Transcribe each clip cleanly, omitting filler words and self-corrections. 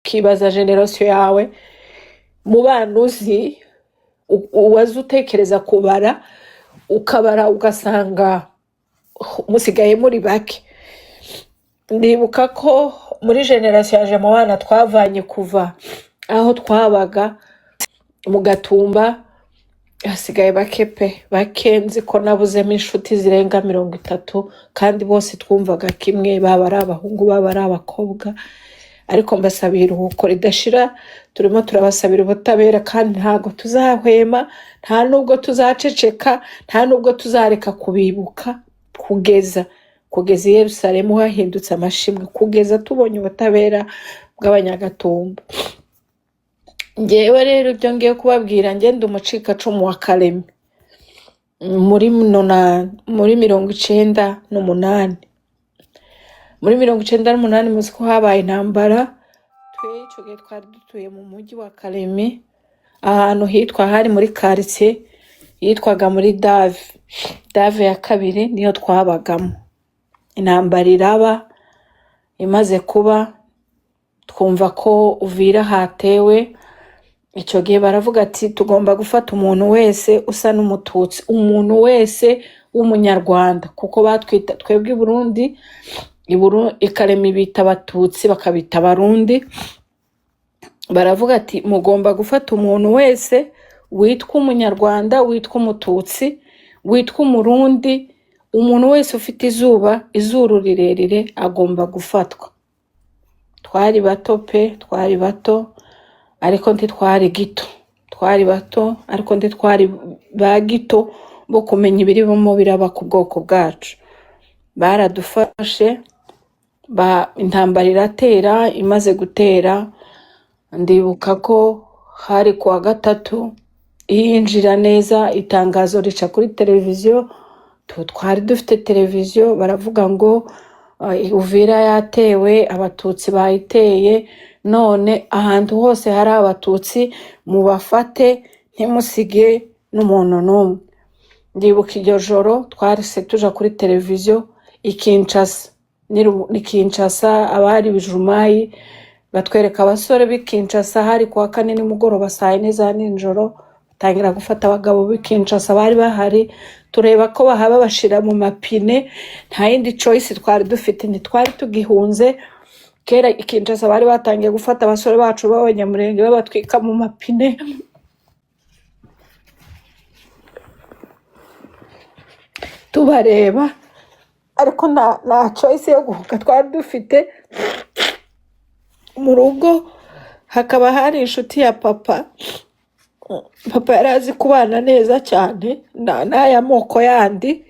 ukibaza generasiyo yawe mu bana uzi uwaza utekereza kubara ukabara ugasanga musigaye muri bake. Ndibuka ko muri generasiyo yaje mu bana twavanye kuva aho twabaga mu Gatumba hasigaye bake pe, bake. Nzi ko nabuzemo inshuti zirenga 30 kandi bose twumvaga kimwe, baba ari abahungu baba ari abakobwa. Ariko mbasabira iruhuko ridashira, turimo turabasabira ubutabera kandi ntago tuzahwema, nta nubwo tuzaceceka, nta nubwo tuzareka kubibuka kugeza i Yerusalemu hahindutse amashimwe, kugeza tubonye ubutabera bw'Abanyagatumba. Ngewe rero ibyo ngiye kubabwira, ngende umucikacumu wa Karemi muri 98. Muri 98 muzi ko habaye intambara. Twe ico gihe twari dutuye mu mujyi wa Karemi, ahantu hitwa hari muri quartier yitwaga muri Dave ya kabiri, niyo twabagamo. Intambara iraba, imaze kuba twumva ko Uvira hatewe. Ico gihe baravuga ati tugomba gufata umuntu wese usa n'umututsi, umuntu wese w'umunyarwanda, kuko batwita twebwe i Burundi Karemi bita abatutsi bakabita abarundi. Baravuga ati mugomba gufata umuntu wese witwa umunyarwanda, witwa umututsi, witwa umurundi, umuntu wese ufite izuru rirerire agomba gufatwa. Twari bato pe, twari bato ariko ntitwari gito, twari bato ariko ntitwari ba gito bo kumenya ibirimo biraba ku bwoko bwacu. Baradufashe, intambara iratera. Imaze gutera, ndibuka ko hari kuwa gatatu yinjira neza, itangazo rica kuri televiziyo. Twari dufite televiziyo, baravuga ngo Uvira yatewe, abatutsi bayiteye, none ahantu hose hari abatutsi mubafate, ntimusige n'umuntu n'umwe. Ndibuka iryo joro twarise tuja kuri televiziyo i Kinshasa, abari bijumayi batwereka abasore b'i Kinshasa. Hari kuwa kane nimugoroba saa 4 za nijoro, batangira gufata abagabo b'i Kinshasa bari bahari. Tureba ko bahaba bashira mu mapine, nta yindi choice twari dufite, ntitwari tugihunze. Kera i Kinshasa bari batangiye gufata abasore bacu b'Abanyamurenge babatwika mu mapine. Tubareba ariko nta choice yo guhuka twari dufite. Mu rugo hakaba hari inshuti ya papa yari azi kubana neza cyane n'aya moko yandi.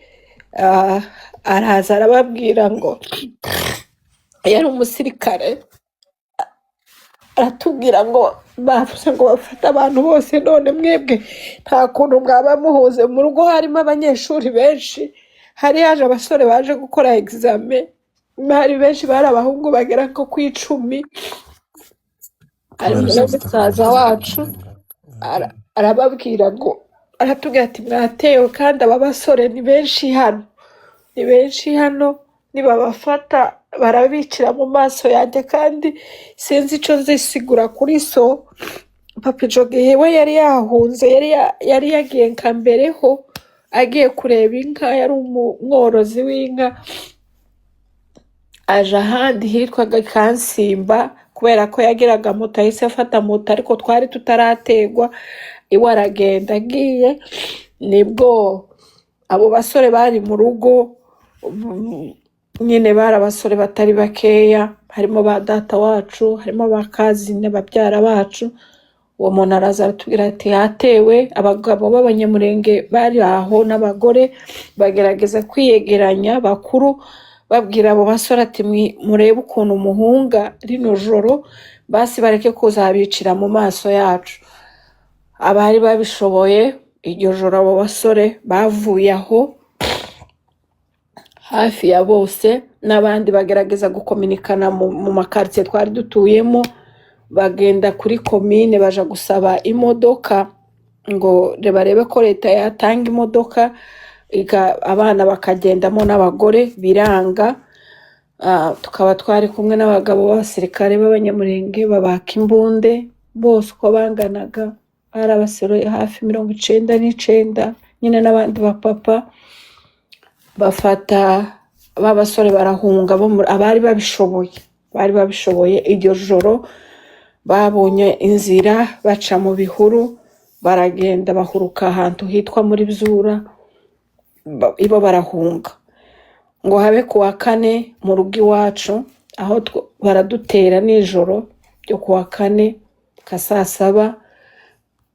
Araza arababwira ngo yari umusirikare, aratubwira ngo bavuze ngo bafate abantu bose, none mwebwe nta kuntu mwaba muhuze. Mu rugo harimo abanyeshuri benshi, hari yaje abasore baje gukora examen, hari benshi bari abahungu bagera ko ku 10. Umusaza wacu arababwira ngo, aratubwira ati mwatewe kandi aba basore ni benshi hano, nibabafata barabicira mu maso yanjye kandi sinzi ico nzisigura kuri so. Papa ico gihe we yari yahunze, yari yagiye nka mbereho agiye kureba inka, yari umworozi w'inka. Aje ahandi hitwaga Kansimba, kubera ko yagiraga moto ahise afata moto, ariko twari tutarategwa. Iwe aragenda, agiye nibwo abo basore bari mu rugo nyine, bari abasore batari bakeya, harimo ba data wacu, harimo bakazine babyara bacu. Uwo muntu araza aratubwira ati yatewe. Abagabo b'Abanyamurenge bari aho n'abagore bagerageza kwiyegeranya bakuru, babwira abo basore ati murebe ukuntu umuhunga rino joro, basi bareke kuzabicira mu maso yacu. Abari babishoboye iryo joro abo basore bavuye aho hafi ya bose, n'abandi bagerageza gukominikana mu makartier twari dutuyemo. Bagenda kuri komine baja gusaba imodoka ngo barebe ko leta yatanga imodoka, abana bakagendamo n'abagore biranga. tukaba twari kumwe n'abagabo b'abasirikare b'abanyamurenge babaka imbunde bose uko banganaga, bari abasore hafi 99 nyine n'abandi bapapa. Bafata b'abasore barahunga abari babishoboye. Iryo joro babonye inzira baca mu bihuru, baragenda bahuruka ahantu hitwa muri Byura, ibo barahunga. Ngo habe kuwa kane mu rugo iwacu aho baradutera nijoro ryo kuwa kane ka saa 7,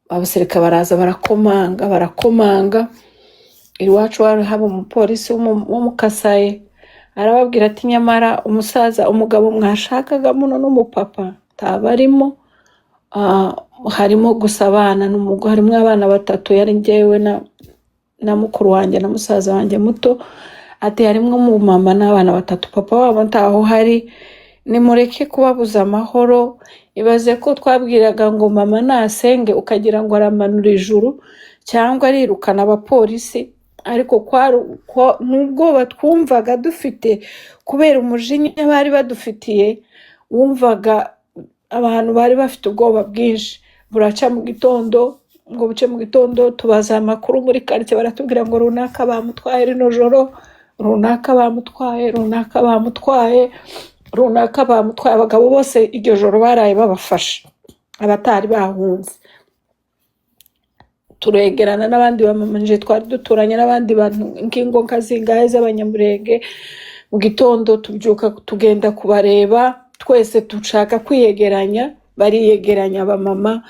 abasirikare baraza barakomanga. Iwacu haba umupolisi w'umukasaye arababwira ati nyamara umusaza umugabo mwashakaga muno n'umupapa tabarimo, harimo gusa abana n'umugore, harimo abana 3, yari njyewe na mukuru wanjye na musaza wanjye muto. Ati harimo umumama n'abana 3, papa wabo ntaho hari, nimureke kubabuza amahoro. Ibaze ko twabwiraga ngo mama nasenge ukagira ngo aramanura ijuru cyangwa arirukana abapolisi, ariko nubwo batwumvaga dufite kubera umujinya bari badufitiye, wumvaga abantu bari bafite ubwoba bwinshi. Buraca mu gitondo, ngo buce mu gitondo tubaza amakuru muri quartier, baratubwira ngo runaka bamutwaye rino joro, runaka bamutwaye. Abagabo bose iryo joro baraye babafashe, abatari bahunze. Turegerana n'abandi bamamanje twari duturanye n'abandi bantu nkingo nkazingahe z'abanyamurenge. Mu gitondo tubyuka tugenda kubareba, twese dushaka kwiyegeranya. Bariyegeranya abamama,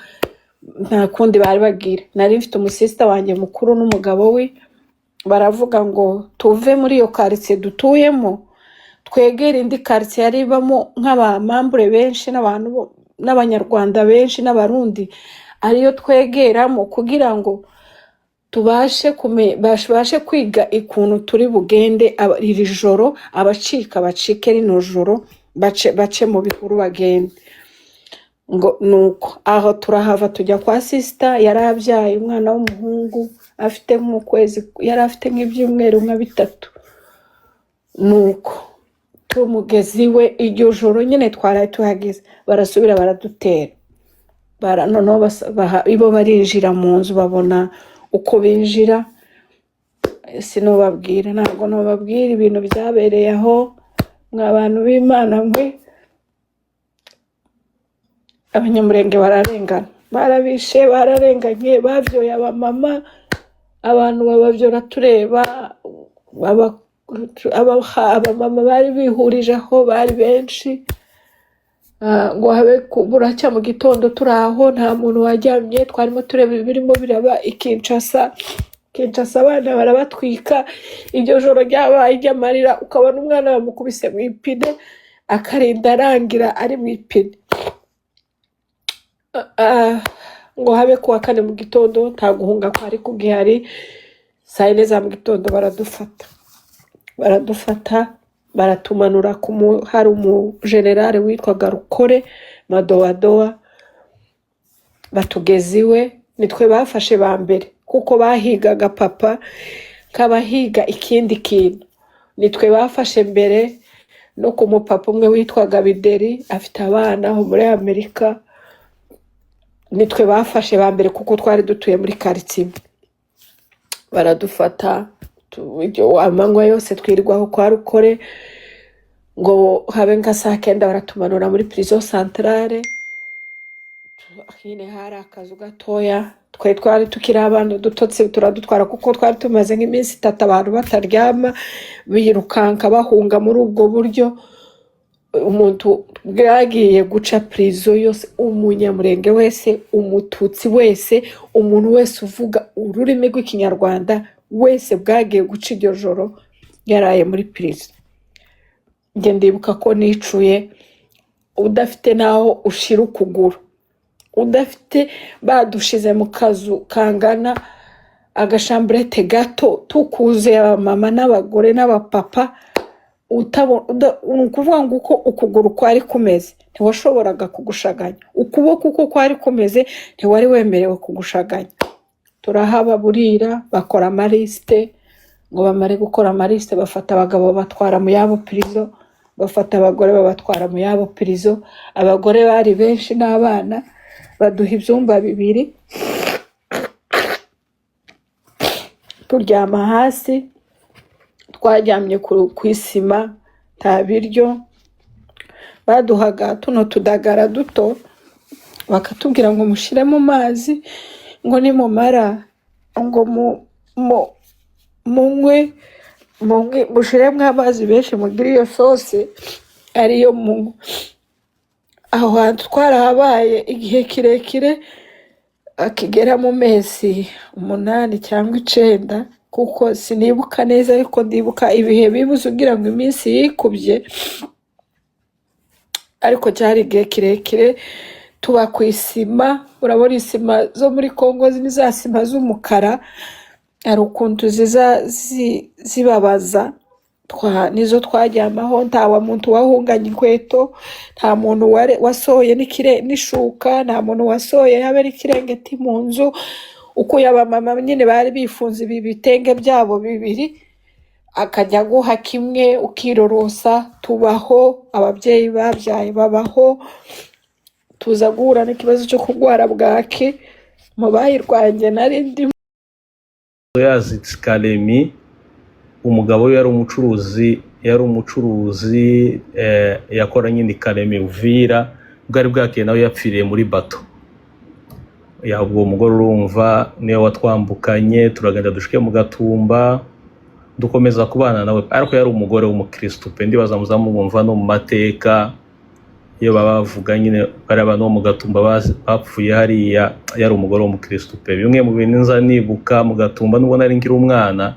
nta kundi bari bagira. Nari mfite umusista wanjye mukuru n'umugabo we, baravuga ngo tuve muri iyo quartier dutuyemo twegere indi quartier yaribamo nk'abamambure benshi n'abantu n'abanyarwanda benshi n'abarundi, ariyo twegeramo kugira ngo tubashe kwiga ikuntu turi bugende iri joro, bacike rino joro, bace mu bihuru bagende. Ngo nuko aho turahava tujya kwa sister, yarabyaye umwana w'umuhungu afite nk'ukwezi, yari afite nk'ibyumweru nka 3. Nuko tumugezi we iryo joro nyine twaraye tuhageze, barasubira baradutera. Noneho ibo barinjira mu nzu, babona uko binjira. Sinobabwira, ntabwo nobabwira ibintu byabereye aho. Mw'abantu b'Imana mwe, abanyamurenge bararengana, barabishe, bararenganye, bavyoye abamama, abantu babavyora tureba. Abamama bari bihurije aho, bari benshi. Ngo habe buracya mu gitondo turaho, nta muntu wajyamye, twarimo tureba ibirimo biraba Kinshasa. Abana barabatwika. Iryo joro ryabaye ry'amarira, ukabona umwana bamukubise mu ipine akarinda arangira ari mu ipine. Ngo habe kuwa kane mu gitondo, nta guhunga kwari kugihari. Saa 4 za mu gitondo baradufata baratumanura hari umujenerali witwaga Rukore Madowadowa, batugeza iwe. Nitwe bafashe ba mbere kuko bahigaga papa kabahiga ikindi kintu. Nitwe bafashe mbere no ku mupapa umwe witwaga Bideri, afite abana aho muri Amerika. Nitwe bafashe ba mbere kuko twari dutuye muri quartier. Baradufata amanywa yose twirirwaho kwa Rukore. Ngo habe nka saa 9 baratumanura muri prison centrale. Hine hari akazu gatoya, twari tukiri abantu dutotse, turadutwara kuko twari tumaze nk'iminsi 3 abantu bataryama, birukanka bahunga muri ubwo buryo. Umuntu bwagiye guca prison yose, umunyamurenge wese, umututsi wese, umuntu wese uvuga ururimi rw'ikinyarwanda wese bwagiye guca iryo joro yaraye muri prison. Nge ndibuka ko nicuye udafite naho ushira ukuguru, udafite badushize mu kazu kangana agashambrete gato, tukuze abamama n'abagore n'abapapa. Ukuvuga ngo uko ukuguru kwari kumeze ntiwashoboraga kugushaganya, ukuboko uko kwari kumeze ntiwari wemerewe kugushaganya. Turahaba burira, bakora amaliste. Ngo bamare gukora amaliste, bafata abagabo batwara mu yabo prison, bafata abagore babatwara mu yabo prison. Abagore bari benshi n'abana, baduha ibyumba 2, turyama hasi, twaryamye ku isima, nta biryo. Baduhaga tuno tudagara duto, bakatubwira ngo mushire mu mazi, ngo nimumara ngo munywe mushiremo amazi benshi, mugire iyo sose ariyo munywa. Aho hantu twarahabaye igihe kirekire, akigera mu mezi 8 cyangwa 9, kuko sinibuka neza, ariko ndibuka ibihe bibuze ugira ngo iminsi yikubye. Ariko cyari igihe kirekire tuba ku isima. Urabona isima zo muri Kongo ni za sima z'umukara, ari ukuntu zibabaza. Nizo twaryamaho, nta muntu wahunganye inkweto, nta muntu wasohoye n'ishuka, nta muntu wasohoye habe n'ikirengeti mu nzu. Uko abamama nyine bari bifunze ibi bitenge byabo 2, akajya guha kimwe ukirorosa. Tubaho, ababyeyi babyaye babaho, tuza guhura n'ikibazo cyo kurwara bwake. Mu bayirwanye nari ndi yazitse Kalemi. Umugabo we yari umucuruzi yakora nyine Kalemi Uvira. Bwari bwakeye nawe yapfiriye muri bato. Ubwo umugore urumva niyo watwambukanye, turagenda dushike mu Gatumba, dukomeza kubana nawe. Ariko yari umugore w'umukristo pe, ndibaza muzamubumva no mu mateka iyo bavuga nyine bari abantu bo mu Gatumba bapfuye hariya. Yari umugore w'umukristo pe. Bimwe mu bintu nza nibuka mu Gatumba, nubwo nari ngira umwana,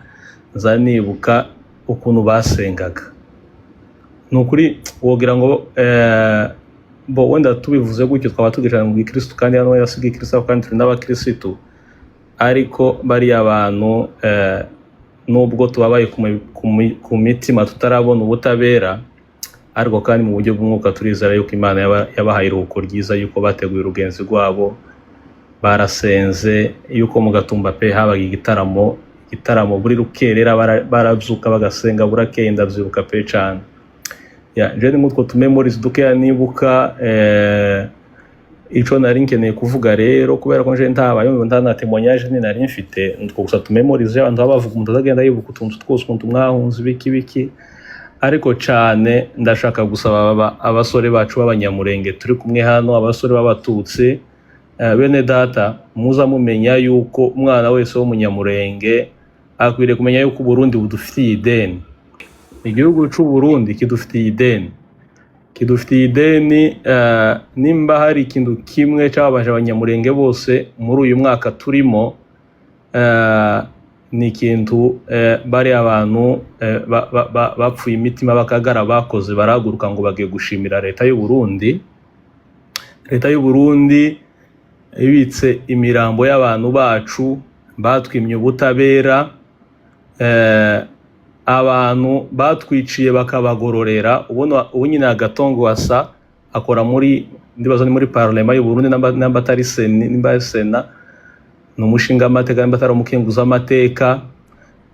nza nibuka ukuntu basengaga. Nukuri wogira ngo wenda tubivuze gutyo twaba tugishana mu Kristo, kandi hano yasiga Kristo kandi turi n'abakristo. Ariko bari abantu nubwo tubabaye ku mitima tutarabona ubutabera, ariko kandi mu buryo bw'umwuka turizera yuko Imana yabahaye iruhuko ryiza, yuko bateguye urugenzi rwabo, barasenze, yuko mu Gatumba pe habaga igitaramo buri rukerera, barabyuka bagasenga burakeye. Ndavyibuka pe cyane. Je ni mutwo tumemories dukeya nibuka. Ico nari nkeneye kuvuga rero, kubera ko nje ntabaye ndana témoignage ni nari mfite, nitwo gusa tumemories y'abantu bavuga umuntu azagenda yibuka utuntu twose ukuntu mwahunze biki. Ariko cyane ndashaka gusaba abasore bacu b'abanyamurenge turi kumwe hano, abasore b'abatutsi, bene data, muza mumenya yuko umwana wese w'umunyamurenge akwiriye kumenya yuko Burundi budufitiye ideni. Igihugu cy'u Burundi kidufitiye ideni. Nimba hari ikintu kimwe cyababaje abanyamurenge bose muri uyu mwaka turimo, ni ikintu bari abantu bapfuye imitima bakagara bakoze, barahaguruka ngo bagiye gushimira leta y'u Burundi. Leta y'u Burundi ibitse imirambo y'abantu bacu, batwimye ubutabera, abantu batwiciye bakabagororera. Ubu nyine Agatongo Wasa akora ndibaza ni muri parlement y'u Burundi, namba atari Sena, ni umushinga amateka, namba atari umukenguza amateka.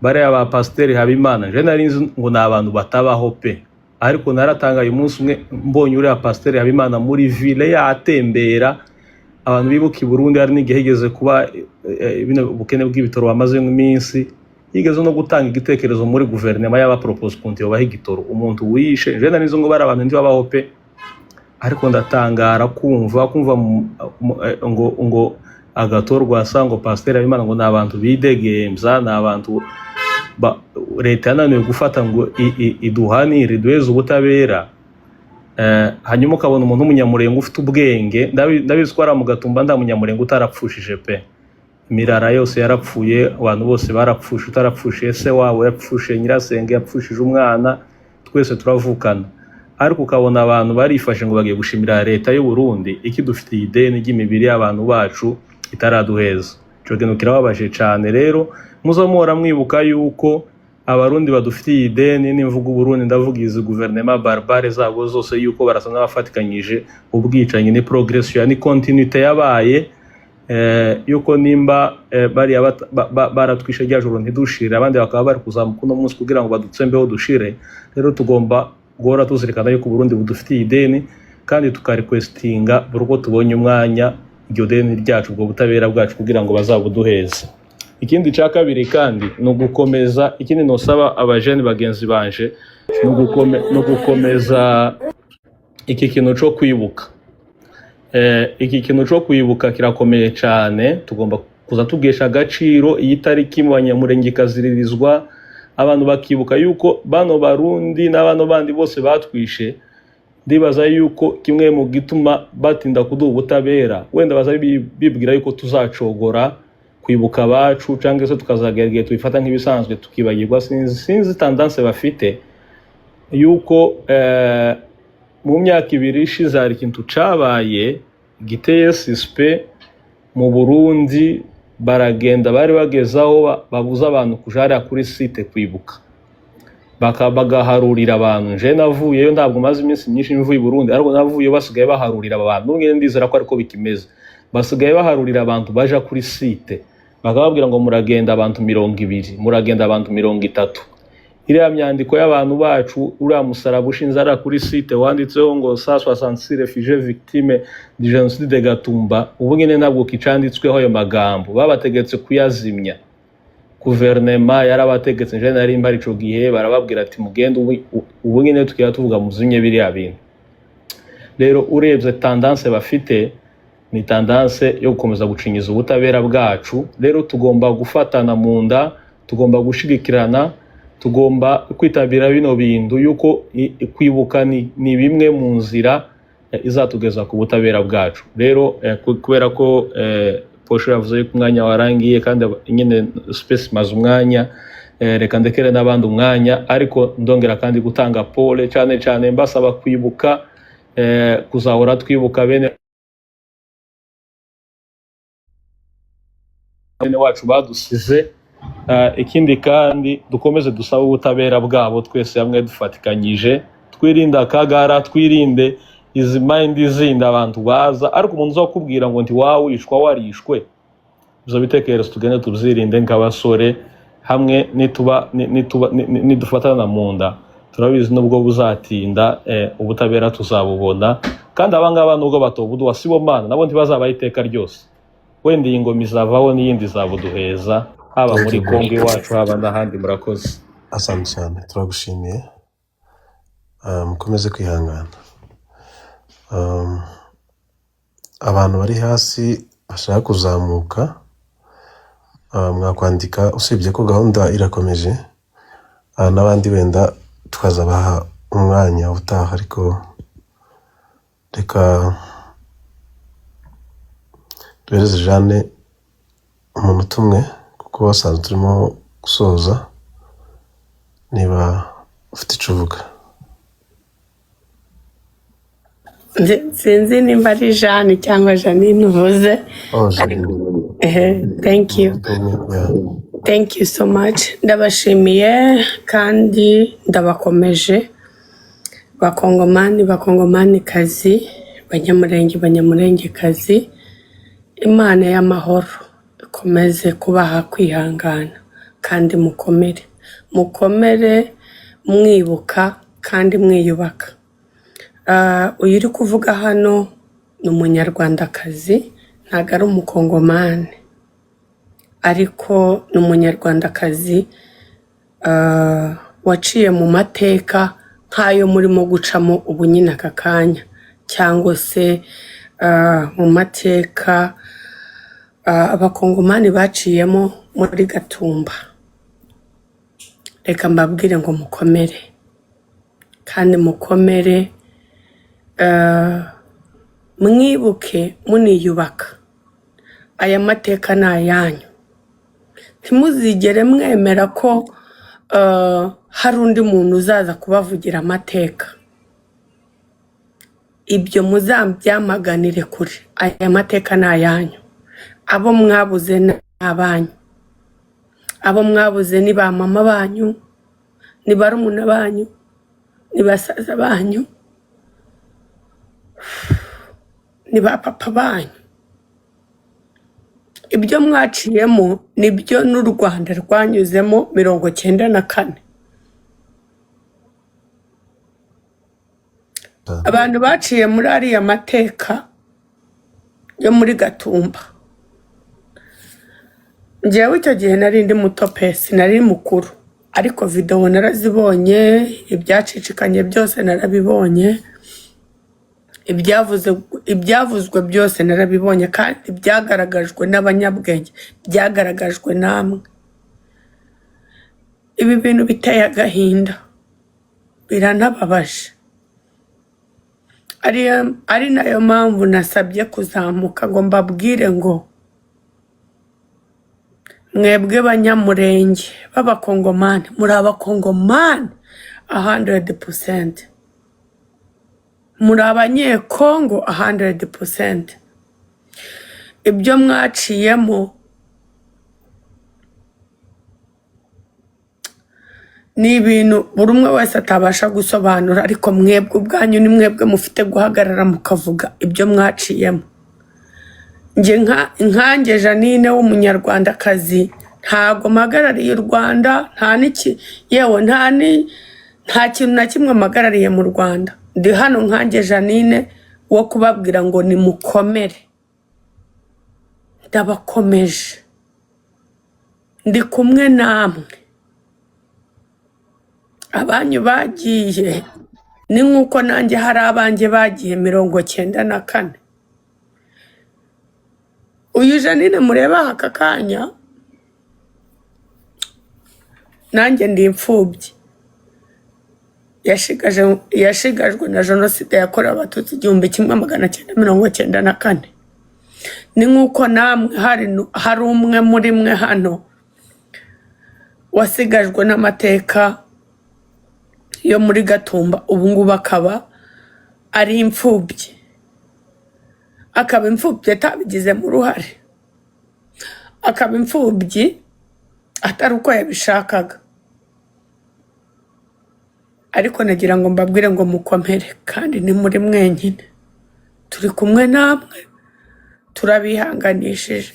Bariya ba Pasiteri Habimana, je nari nzi ngo ni abantu batabaho pe, ariko naratangaye umunsi umwe mbonye uriya Pasiteri Habimana muri ville yatembera. Abantu bibuka i Burundi hari n'igihe higeze kuba bino bukene bw'ibitoro bamaze iminsi, yigeze no gutanga igitekerezo muri guverinoma y'abapropose kunti yo bahigitoro umuntu wishe. Je nari nzi ngo bari abantu ndi babaho pe, ariko ndatangara kumva ngo agatorwa asango Pasiteri Habimana ngo n'abantu bidegemza, n'abantu leta yananiwe gufata ngo iduhanire iduheze ubutabera. Hanyuma ukabona umuntu w'umunyamurenge ufite ubwenge. Ndabizi ko ari mu Gatumba nda munyamurenge utarapfushije pe. Imirara yose yarapfuye, abantu bose barapfushe. Utarapfushe se wabo yapfushe, nyirasenge yapfushije umwana, twese turavukana. Ariko ukabona abantu barifashe ngo bagiye gushimira leta y'u Burundi ikidufitiye ideni ry'imibiri y'abantu bacu itaraduheza. Ico kintu kirababaje cyane. Rero muzamora mwibuka yuko abarundi badufitiye ideni. Nimvuga Burundi ndavuga izi guverinoma barbare zabo zose, yuko barasa n'abafatikanyije ubwicanyi, ni progression, ni continuité yabaye. Yuko nimba bari baratwishe ryajoro ntidushire, abandi bakaba bari kuzamuka uno munsi kugira ngo badutsembeho dushire. Rero tugomba guhora tuzirikana yuko Burundi budufitiye ideni kandi tukarequestinga buri uko tubonye umwanya iryo deni ryacu ubwo butabera bwacu kugira ngo bazabuduheze. Ikindi cya kabiri kandi no gukomeza, ikindi nosaba abajene bagenzi banje no gukomeza iki kintu cyo kwibuka. Iki kintu cyo kwibuka kirakomeye cyane, tugomba kuza tugesha agaciro iyi tariki mu Banyamurenge ikaziririzwa, abantu bakibuka yuko bano Barundi n'abano bandi bose batwishe. Ndibaza yuko kimwe mu gituma batinda kuduha ubutabera, wenda baza bibwira yuko tuzacogora kwibuka abacu cyangwa se tukazagerageza tubifata nk'ibisanzwe tukibagirwa. Sinzi tendance bafite yuko mu myaka 2 ishize hari ikintu cabaye giteye suspe mu Burundi, baragenda bari bagezaho babuza abantu kujara kuri site kwibuka, bagaharurira abantu. Nje navuyeyo ntabwo maze iminsi myinshi mvuye i Burundi, ariko navuye basigaye baharurira abantu. N'ubwo ndizera ko ariko bikimeze, basigaye baharurira abantu baja kuri site, bakababwira ngo muragenda abantu 200, muragenda abantu 30. Iriya myandiko y'abantu bacu, uriya musaraba ushinze ara kuri site wanditseho ngo 166 réfugiés victimes du génocide de Gatumba, ubu nyine ntabwo kicanditsweho ayo magambo, babategetse kuyazimya. Guverinoma yarabategetse, nje nari mbari ico gihe, barababwira ati mugende ubu nyine tukiya tuvuga muzimye biriya bintu. Rero urebye tendance bafite ni tendance yo gukomeza gucinyiza ubutabera bwacu. Rero tugomba gufatana mu nda, tugomba gushigikirana, tugomba kwitabira bino bintu yuko kwibuka ni bimwe mu nzira izatugeza ku butabera bwacu. Rero kubera ko Posho yavuze yuko umwanya warangiye kandi nyine space maze umwanya, reka ndekere n'abandi umwanya, ariko ndongera kandi gutanga pole cyane cyane mbasaba kwibuka, kuzahora twibuka bene wacu badusize. Ikindi kandi dukomeze dusaba ubutabera bwabo twese hamwe dufatikanyije, twirinda akagara, twirinde izi mind zindi abantu baza ariko umuntu uzakubwira ngo nti wawishwa warishwe. Izo bitekerezo tugende tuzirinde nk'abasore hamwe, nidufatana mu nda turabizi nubwo buzatinda ubutabera tuzabubona. Kandi abangaba nubwo batobuduha Sibomana nabo ntibazabaho iteka ryose, wenda iyi ngoma izavaho n'iyindi izabuduheza, haba muri Kongo iwacu haba n'ahandi. Murakoze. Asante cyane, turagushimiye. Mukomeze kwihangana. Abantu bari hasi bashaka kuzamuka, mwakwandika, usibye ko gahunda irakomeje, n'abandi wenda tukazabaha umwanya utaha, ariko reka duhereze Jeanne umuntu umwe kuko basanzwe turimo gusoza, niba ufite icyo uvuga. Sinzi nimba ari Jeanne cyangwa Janine uvuze. Thank you. Thank you so much. Ndabashimiye kandi ndabakomeje. Bakongomani kazi, Banyamurenge kazi. Imana y'amahoro ikomeze kubaha kwihangana kandi mukomere mwibuka kandi mwiyubaka. Uyu uri kuvuga hano ni umunyarwandakazi, ntabwo ari umukongomani, ariko ni umunyarwandakazi waciye mu mateka nk'ayo murimo gucamo ubu nyine aka kanya, cyangwa se mu mateka abakongomani baciyemo muri Gatumba. Reka mbabwire ngo mukomere kandi mukomere, mwibuke muniyubaka. Aya mateka ni ayanyu, ntimuzigere mwemera ko hari undi muntu uzaza kubavugira amateka. Ibyo muzabyamaganire kure. Aya mateka ni ayanyu. Abo mwabuze ni abanyu, abo mwabuze ni ba mama banyu, ni barumuna banyu, ni basaza banyu, ni ba papa banyu. Ibyo mwaciyemo nibyo n'u Rwanda rwanyuzemo 94. abantu baciye muri ariya mateka yo muri Gatumba, njyewe icyo gihe nari ndi muto pe, sinari mukuru, ariko video narazibonye, ibyacicikanye byose narabibonye, ibyavuzwe byose narabibonye, kandi byagaragajwe n'abanyabwenge, byagaragajwe namwe. Ibi bintu biteye agahinda, biranababaje. Ari nayo mpamvu nasabye kuzamuka ngo mbabwire ngo mwebwe banyamurenge b'abakongomani, muri abakongomani 100%, muri abanyekongo 100%. Ibyo mwaciyemo ni ibintu buri umwe wese atabasha gusobanura, ariko mwebwe ubwanyu ni mwebwe mufite guhagarara mukavuga ibyo mwaciyemo. Nkanjye Janine w'umunyarwandakazi, ntago mpagarariye u Rwanda, yewe nta kintu na kimwe mpagarariye mu Rwanda. Ndi hano nkanjye Janine wo kubabwira ngo ni mukomere, ndabakomeje, ndi kumwe namwe. Abanyu bagiye ni nk'uko nanjye hari abanjye bagiye 94. Uyu Janine mureba aka kanya, nanjye ndi imfubyi yashigajwe na jenoside yakorewe Abatutsi 1994. Ni nk'uko namwe hari umwe muri mwe hano wasigajwe n'amateka yo muri Gatumba, ubu ngubu akaba ari imfubyi, akaba imfubyi atabigizemo uruhare, akaba imfubyi atari uko yabishakaga. Ariko nagira ngo mbabwire ngo mukomere, kandi ni muri mwenyine, turi kumwe namwe, turabihanganishije.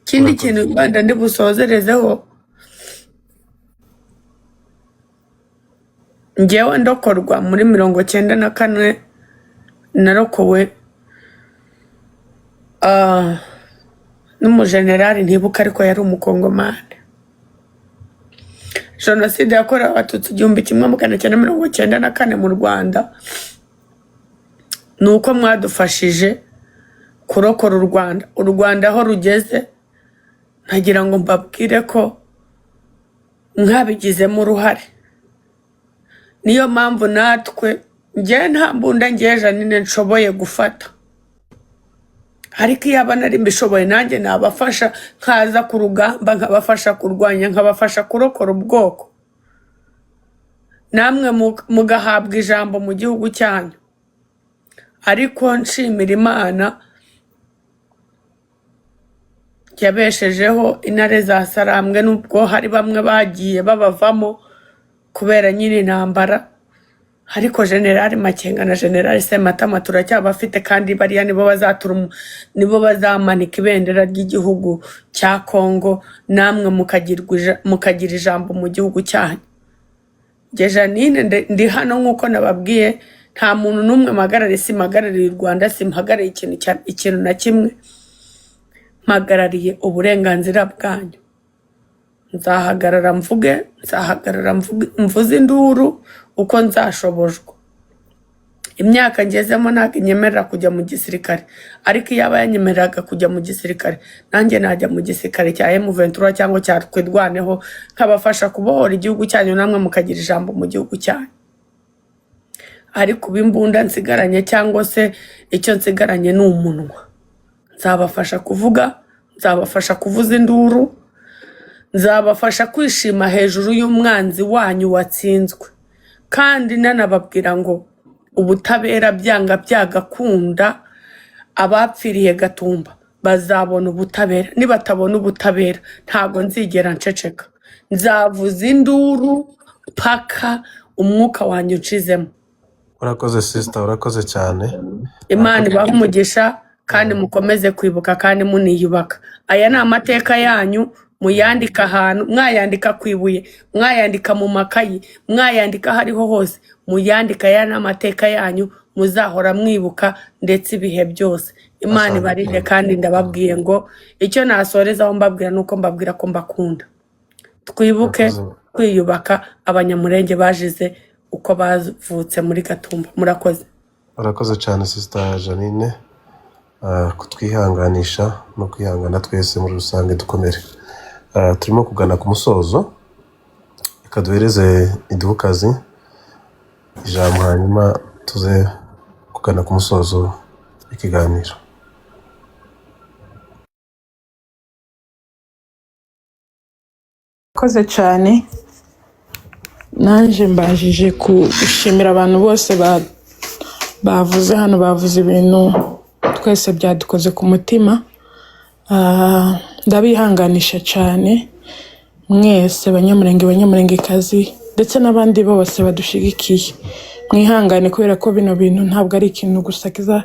Ikindi kintu Rwanda ndi busozerezeho, njyewe ndokorwa muri 94, narokowe n'umujenerali ntibuka, ariko yari umukongomani. Jenoside yakorewe Abatutsi 1994 mu Rwanda, nuko mwadufashije kurokora u Rwanda aho rugeze. Nagira ngo mbabwire ko mwabigizemo uruhare. Niyo mpamvu natwe nta mbunda Janine nshoboye gufata, ariko iyo aba nari mbishoboye nanjye nabafasha, nkaza ku rugamba nkabafasha kurwanya, nkabafasha kurokora ubwoko, namwe mugahabwa ijambo mu gihugu cyanyu. Ariko nshimira Imana yabeshejeho intare za Sarambwe, nubwo hari bamwe bagiye babavamo kubera nyine intambara, ariko General Makenga na General Sematama turacyabafite, kandi bariya nibo bazamanika ibendera ry'igihugu cya Kongo, namwe mukagira ijambo mu gihugu cyanyu. Janine ndi hano nk'uko nababwiye, nta muntu n'umwe mpagarariye, simpagarariye u Rwanda, simpagarariye ikintu na kimwe, mpagarariye uburenganzira bwanyu. Nzahagarara mvuze induru uko nzashobojwe. Imyaka ngezemo ntabwo inyemerera kujya mu gisirikare, ariko iyo aba yanyemereraga kujya mu gisirikare, nanjye najya mu gisirikare cya M23 cyangwa cya Twirwaneho, nkabafasha kubohora igihugu cyanyu, namwe mukagira ijambo mu gihugu cyanyu. Ariko bimbunda nsigaranye, cyangwa se icyo nsigaranye ni umunwa, nzabafasha kuvuga, nzabafasha kuvuza induru, nzabafasha kwishima hejuru y'umwanzi wanyu watsinzwe. Kandi nanababwira ngo ubutabera byanga byagakunda, abapfiriye Gatumba bazabona ubutabera. Nibatabona ubutabera ntago nzigera nceceka, nzavuza induru paka umwuka wanyu ucizemo. Urakoze sister, urakoze cyane. Imana ibahe umugisha, kandi mukomeze kwibuka kandi muniyubaka. Aya ni amateka yanyu, muyandika ahantu, mwayandika ku ibuye, mwayandika mu makayi, mwayandika aho ariho hose, muyandika ya n'amateka yanyu muzahora mwibuka ndetse ibihe byose. Imana Asante ibarinde cyane. kandi ndababwiye ngo icyo nasorezaho mbabwira nuko mbabwira ko mbakunda. Twibuke Murakoze. kwiyubaka abanyamurenge bajize uko bavutse muri Gatumba. Murakoze. Murakoze cyane Sister Janine kutwihanganisha no kwihangana twese muri rusange dukomere. Turimo kugana ku musozo, reka duhereze Idubukazi ijambo hanyuma tuze kugana ku musozo w'ikiganiro. Koze cyane, nanje mbajije gushimira abantu bose bavuze hano, bavuze ibintu twese byadukoze ku mutima. Ndabihanganisha cyane mwese banyamurengekazi ndetse n'abandi bose badushigikiye. Mwihangane kubera ko bino bintu ntabwo ari ikintu gusa kiza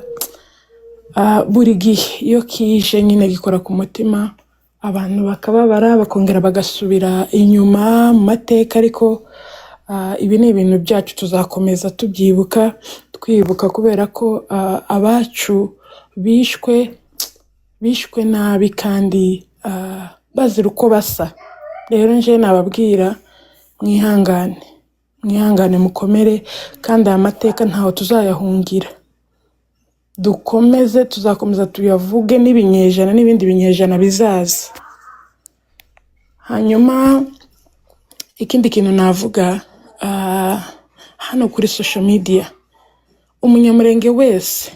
buri gihe, iyo kije nyine gikora ku mutima, abantu bakababara bakongera bagasubira inyuma mu mateka, ariko ibi ni ibintu byacu tuzakomeza tubyibuka, twibuka kubera ko abacu bishwe nabi kandi bazira uko basa. Rero nje nababwira mwihangane mukomere, kandi aya mateka ntaho tuzayahungira. Dukomeze, tuzakomeza tuyavuge n'ibinyejana n'ibindi binyejana bizaza. Hanyuma ikindi kintu navuga, hano kuri social media, umunyamurenge wese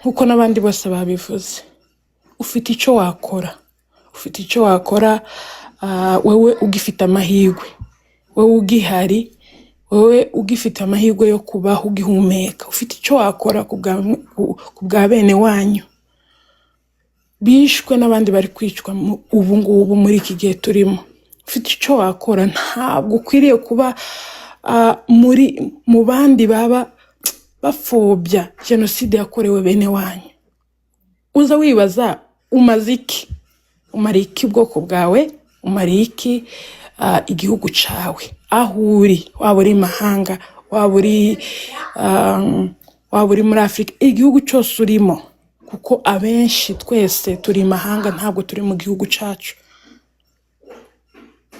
nkuko n'abandi bose babivuze, ufite icyo wakora, wewe ugifite amahirwe, wewe ugihari, wewe ugifite amahirwe yo kubaho ugihumeka, ufite icyo wakora ku bwa bene wanyu bishwe n'abandi bari kwicwa ubu ngubu muri iki gihe turimo. Ufite icyo wakora, ntabwo ukwiriye kuba mu bandi baba bapfobya jenoside yakorewe bene wanyu. Uza wibaza umaze iki, umara iki ubwoko bwawe, umara iki igihugu cawe, aho uri, waba uri mahanga, waba uri muri Afurika, igihugu cyose urimo, kuko abenshi twese turi mahanga, ntabwo turi mu gihugu cacu.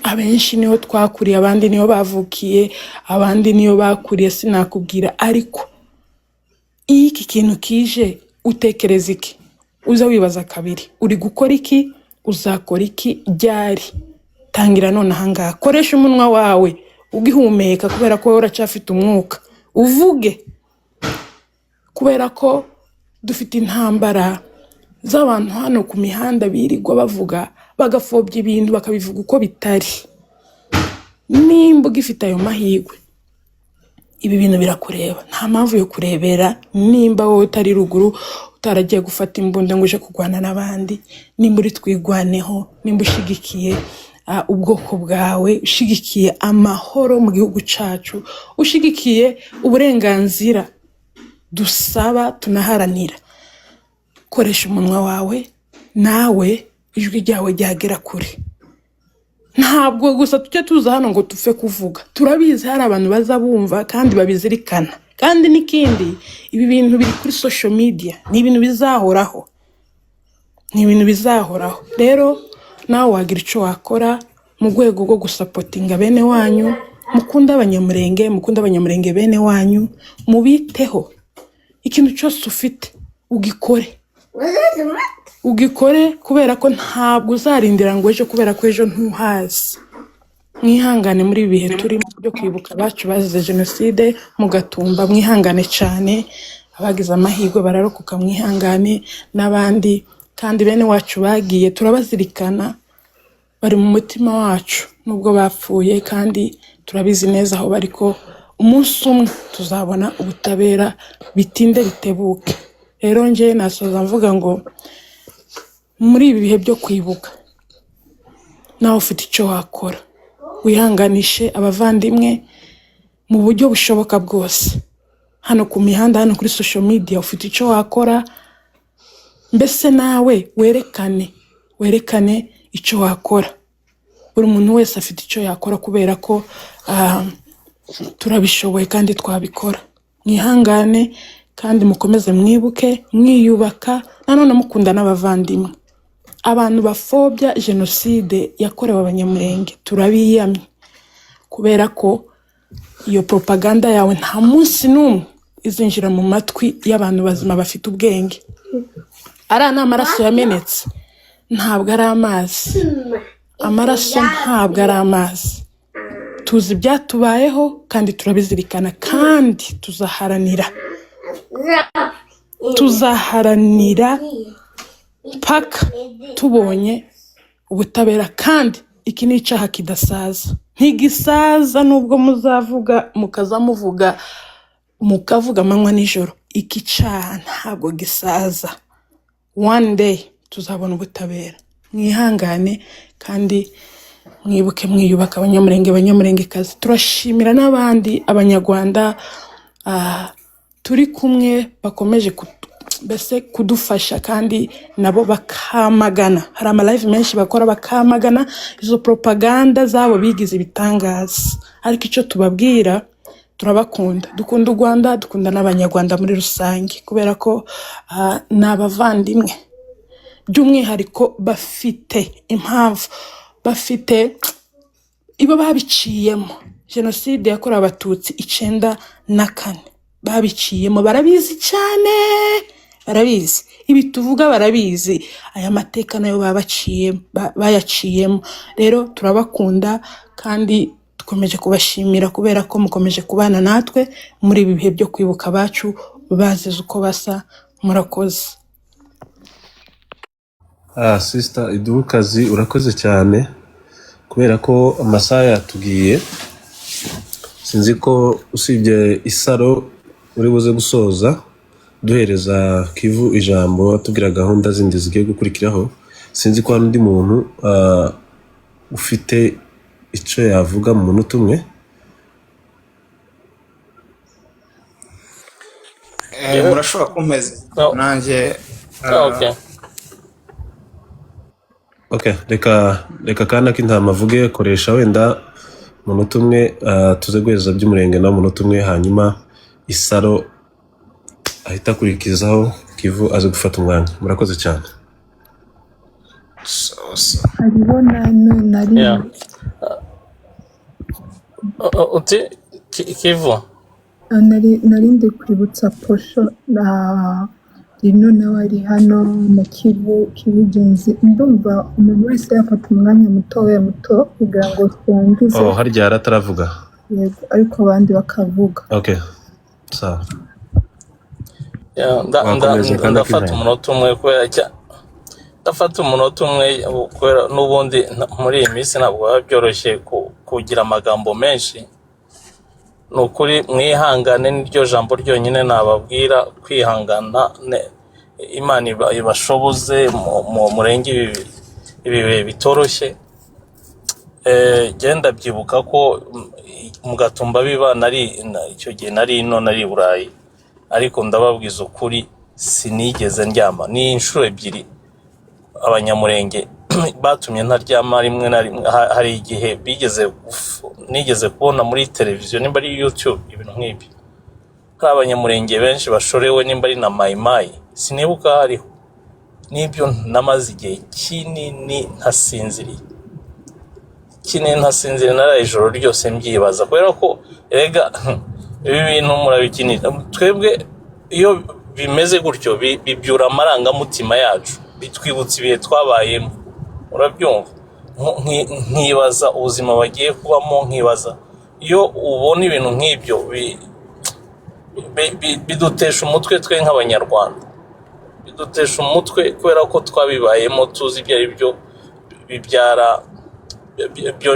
Abenshi niho twakuriye, abandi niho bavukiye, abandi niho bakuriye, sinakubwira. Ariko iyo iki kintu kije utekereza iki? Uza wibaza kabiri, uri gukora iki, uzakora iki, ryari? Tangira none ahangaha, koresha umunwa wawe ugihumeka, kubera ko uracyafite umwuka, uvuge, kubera ko dufite intambara z'abantu hano ku mihanda birirwa bavuga, bagafobya ibintu bakabivuga uko bitari. Nimba ugifite ayo mahirwe, ibi bintu birakureba, nta mpamvu yo kurebera. Nimba wowe utari ruguru, utaragiye gufata imbunda ngo uje kurwana n'abandi, nimba uri twigwaneho, nimba ushigikiye ubwoko bwawe, ushigikiye amahoro mu gihugu cacu, ushigikiye uburenganzira dusaba tunaharanira, koresha umunwa wawe, nawe ijwi ryawe ryagera kure. Ntabwo gusa tujye tuza hano ngo tupfe kuvuga, turabizi hari abantu bazabumva kandi babizirikana. Kandi n'ikindi, ibi bintu biri kuri social media, ni ibintu bizahoraho, Rero nawe wagira icyo wakora mu rwego rwo gusapotinga bene wanyu, mukunda abanyamurenge bene wanyu, mubiteho. Ikintu cyose ufite ugikore, kubera ko ntabwo uzarindira ngo ejo, kubera ko ejo ntuhazi. Mwihangane muri ibi bihe turimo byo kwibuka abacu bazize jenoside mu Gatumba. Mwihangane cyane, abagize amahirwe bararokoka, mwihangane n'abandi. Kandi bene wacu bagiye, turabazirikana, bari mu mutima wacu nubwo bapfuye, kandi turabizi neza aho bari ko umunsi umwe tuzabona ubutabera, bitinde bitebuke. Rero nje nasoza mvuga ngo muri ibi bihe byo kwibuka, nawe ufite icyo wakora, wihanganishe abavandimwe mu buryo bushoboka bwose. Hano ku mihanda, hano kuri social media, ufite icyo wakora, mbese nawe werekane icyo wakora. Buri muntu wese afite icyo yakora kubera ko turabishoboye kandi twabikora. Mwihangane kandi mukomeze mwibuke mwiyubaka, nanone mukunda n'abavandimwe. Abantu bafobya jenoside yakorewe Abanyamulenge turabiyamye, kubera ko iyo propaganda yawe nta munsi n'umwe izinjira mu matwi y'abantu bazima bafite ubwenge. Ari n'amaraso yamenetse, ntabwo ari amazi. Amaraso ntabwo ari amazi. Tuzi ibyatubayeho kandi turabizirikana, kandi tuzaharanira paka tubonye ubutabera. Kandi iki ni icyaha kidasaza, ntigisaza nubwo muzavuga mukavuga amanywa nijoro. Iki cyaha ntabwo gisaza. One day tuzabona ubutabera. Mwihangane kandi mwibuke mwiyubaka, Abanyamulenge, Abanyamulengekazi. Turashimira n'abandi Abanyarwanda turi kumwe bakomeje mbese kudufasha kandi nabo bakamagana. Hari amalive menshi bakora bakamagana izo propaganda zabo bigize ibitangaza. Ariko icyo tubabwira, turabakunda, dukunda u Rwanda, dukunda n'Abanyarwanda muri rusange, kubera ko ni abavandimwe. By'umwihariko bafite impamvu, bafite ibo babiciyemo. Jenoside yakorewe Abatutsi 1994 babiciyemo, barabizi cyane, barabizi ibi tuvuga, barabizi aya mateka nayo bayaciyemo. Rero turabakunda kandi dukomeje kubashimira kubera ko mukomeje kubana natwe muri ibi bihe byo kwibuka abacu bazize uko basa. Murakoze. Sister Idukazi, urakoze cyane kubera ko amasaha yatugiye. Sinzi ko usibye Isaro uri buze gusoza duhereza Kivu ijambo atubwira gahunda zindi zigiye gukurikiraho. Sinzi ko hari undi muntu ufite icyo yavuga mu munota umwe. Murashobora kumpeza nanjye. Okay, reka kana k'intama avuge, koresha wenda umunota umwe, tuze guheza by'umurenge na umunota umwe, hanyuma Isaro ahita kurikizaho, Kivu aze gufata umwanya. Murakoze cyane. hariho nari Kivu ndi kwibutsa Posho na Rino nawe ari hano na Kivu Genzi. Ndumva umuntu wese yafata umwanya muto kugira ngo twumvize. Harya arataravuga. Yego, ariko abandi bakavuga. Okay, sawa. ndafata umunota umwe kubera n'ubundi muri iyi minsi ntabwo biba byoroshye kugira amagambo menshi. Ni ukuri mwihangane, niryo jambo ryonyine nababwira, kwihangana. Imana ibashoboze murenge ibi bihe bitoroshye. Genda byibuka ko mu Gatumba biba icyo gihe nari Burayi, ariko ndababwiza ukuri sinigeze ndyama. Ni inshuro ebyiri Abanyamulenge batumye ntaryama. Rimwe na rimwe hari igihe nigeze kubona muri televiziyo, nimba ari YouTube, ibintu nk'ibyo, ko Abanyamulenge benshi bashorewe, nimba ari na mayimayi, sinibuka hariho. Nibyo namaze igihe kinini ntasinziriye, naraye ijoro ryose mbyibaza, kubera ko erega ibi bintu murabikinira. Twebwe iyo bimeze gutyo bibyura amarangamutima yacu, bitwibutsa ibihe twabayemo, urabyumva. Nkibaza ubuzima bagiye kubamo, nkibaza iyo ubona ibintu nk'ibyo bidutesha umutwe twe nk'Abanyarwanda, bidutesha umutwe kubera ko twabibayemo, tuzi ibyo ari byo,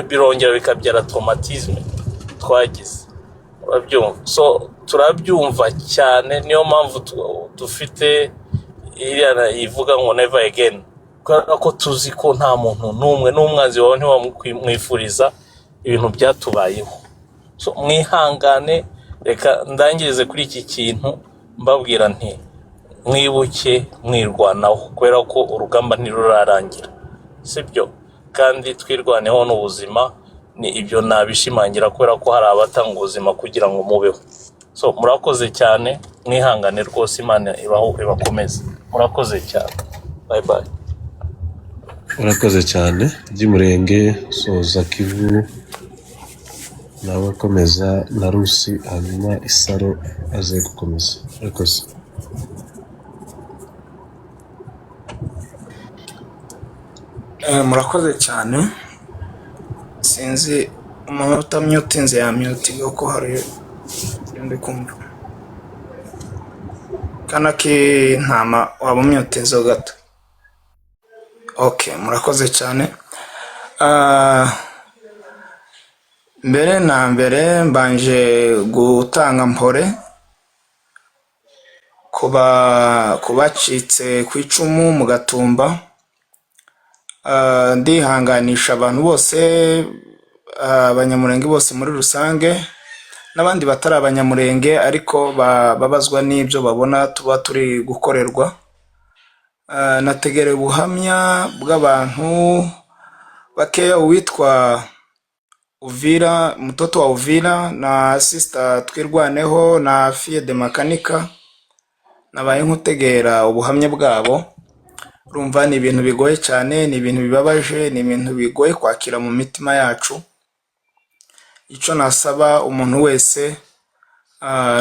birongera bikabyara traumatisme twagize, urabyumva. So turabyumva cyane, niyo mpamvu dufite iriya ivuga ngo never again, kubera ko tuzi ko nta muntu n'umwe n'umwanzi wawe ntiwamwifuriza ibintu byatubayeho. So mwihangane, reka ndangirize kuri iki kintu mbabwira nti mwibuke mwirwanaho, kubera ko urugamba ntirurarangira, sibyo? kandi twirwaneho n'ubuzima. Ni ibyo nabishimangira kubera ko hari abatanga ubuzima kugira ngo mubeho. So murakoze cyane, mwihangane rwose, Imana ibakomeze. Murakoze cyane, bye bye. Murakoze cyane by'Umurenge soza Kivu nawe akomeza na Rusi, hanyuma Isaro aze gukomeza. Murakoze. Murakoze cyane. Sinzi umuntu utamyutinze yamyutinga ko hari ndi kumva. Kana k'intama waba umyutinze gato. Okay, murakoze cyane. Mbere na mbere mbanje gutanga mpore kubacitse ku icumu mu Gatumba. Ndihanganisha abantu bose, abanyamurenge bose muri rusange n'abandi batari abanyamurenge ariko babazwa n'ibyo babona tuba turi gukorerwa. Nategereye ubuhamya bw'abantu bakeya, uwitwa Uvira, mtoto wa Uvira na sister Twirwaneho na fille de makanika, nabaye nkutegera ubuhamya bwabo. Urumva ni ibintu bigoye cyane, ni ibintu bibabaje, ni ibintu bigoye kwakira mu mitima yacu. Icyo nasaba umuntu wese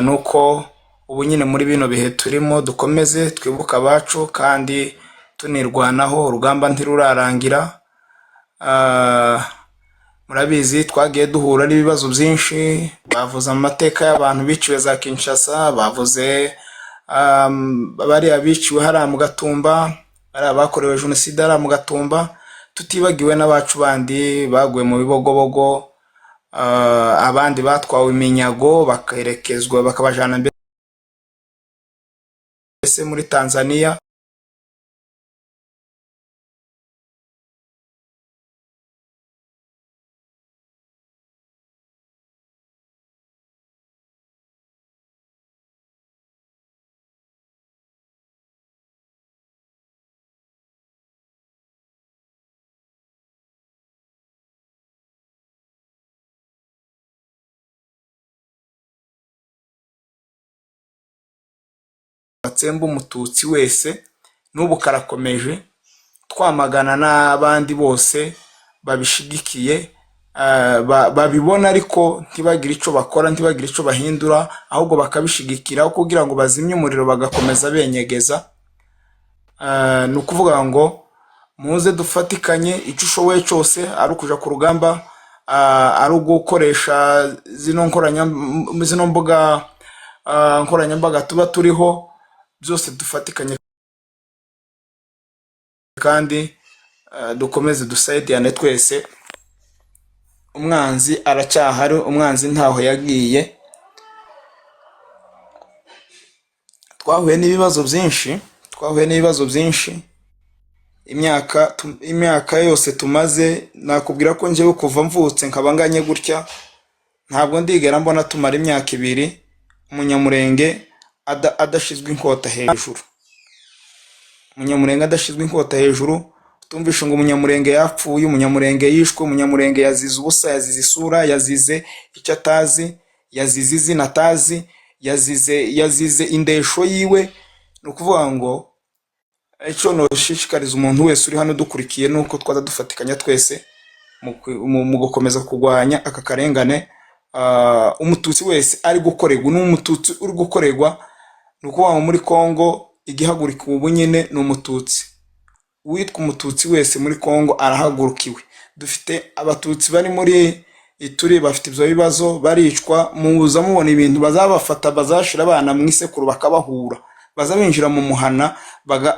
nuko ubu nyine muri bino bihe turimo dukomeze twibuka abacu kandi tunirwanaho, urugamba ntirurarangira. Murabizi twagiye duhura n'ibibazo byinshi, bavuze amateka y'abantu biciwe za Kinshasa, bavuze bari abiciwe hariya mu Gatumba, ari abakorewe jenoside hariya mu Gatumba, tutibagiwe n'abacu bandi baguye mu bibogobogo, abandi batwawe iminyago bakerekezwa bakabajana mbese muri Tanzania. Batsemba umututsi wese n'ubu karakomeje, twamagana n'abandi bose babishigikiye, babibona ariko ntibagire icyo bakora, ntibagire icyo bahindura, ahubwo bakabishigikira kugira ngo bazimye umuriro bagakomeza benyegeza. Ni ukuvuga ngo muze dufatikanye, icyo ushoboye cyose, ari ukuja ku rugamba, ari ugukoresha zino mbuga nkoranyambaga tuba turiho, byose dufatikanye kandi dukomeze dusayidiyane twese. Umwanzi aracyahari, umwanzi ntaho yagiye. Twahuye n'ibibazo byinshi, imyaka yose tumaze. Nakubwira ko njyewe kuva mvutse nkaba nganye gutya ntabwo ndigera mbona tumara imyaka 2 umunyamurenge adashizwe inkota hejuru. Umunyamurenge adashizwe inkota hejuru, tumvishe ngo umunyamurenge yapfuye, umunyamurenge yishwe, umunyamurenge yazize ubusa, yazize isura, yazize icyo atazi, yazize izina atazi, yazize indesho yiwe. Ni ukuvuga ngo icyo noshishikariza umuntu wese uri hano dukurikiye nuko twaza dufatikanya twese mu gukomeza kurwanya aka karengane umututsi wese ari gukorerwa, n'umututsi uri gukorerwa. Ni ukuvuga ngo muri Kongo igihagurika ubu nyine ni umututsi. Uwitwa umututsi wese muri Kongo arahagurukiwe. Dufite abatutsi bari muri Ituri bafite ibyo bibazo, baricwa. Muza mubona ibintu bazabafata, bazashira abana mu isekuru bakabahura, bazabinjira mu muhana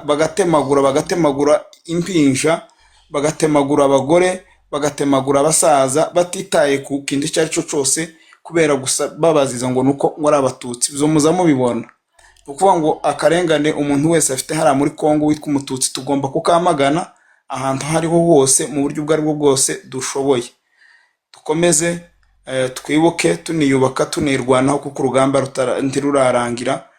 bagatemagura impinja, bagatemagura abagore, bagatemagura abasaza, batitaye ku kindi icyo ari cyo cyose, kubera gusa babaziza ngo nuko ari abatutsi. Byo muza mubibona. Ukuvuga ngo akarengane umuntu wese afite hariya muri Kongo witwa umututsi tugomba kukamagana ahantu hariho hose, mu buryo ubwo aribwo bwose dushoboye. Dukomeze twibuke, tuniyubaka, tunirwanaho, kuko urugamba ntirurarangira.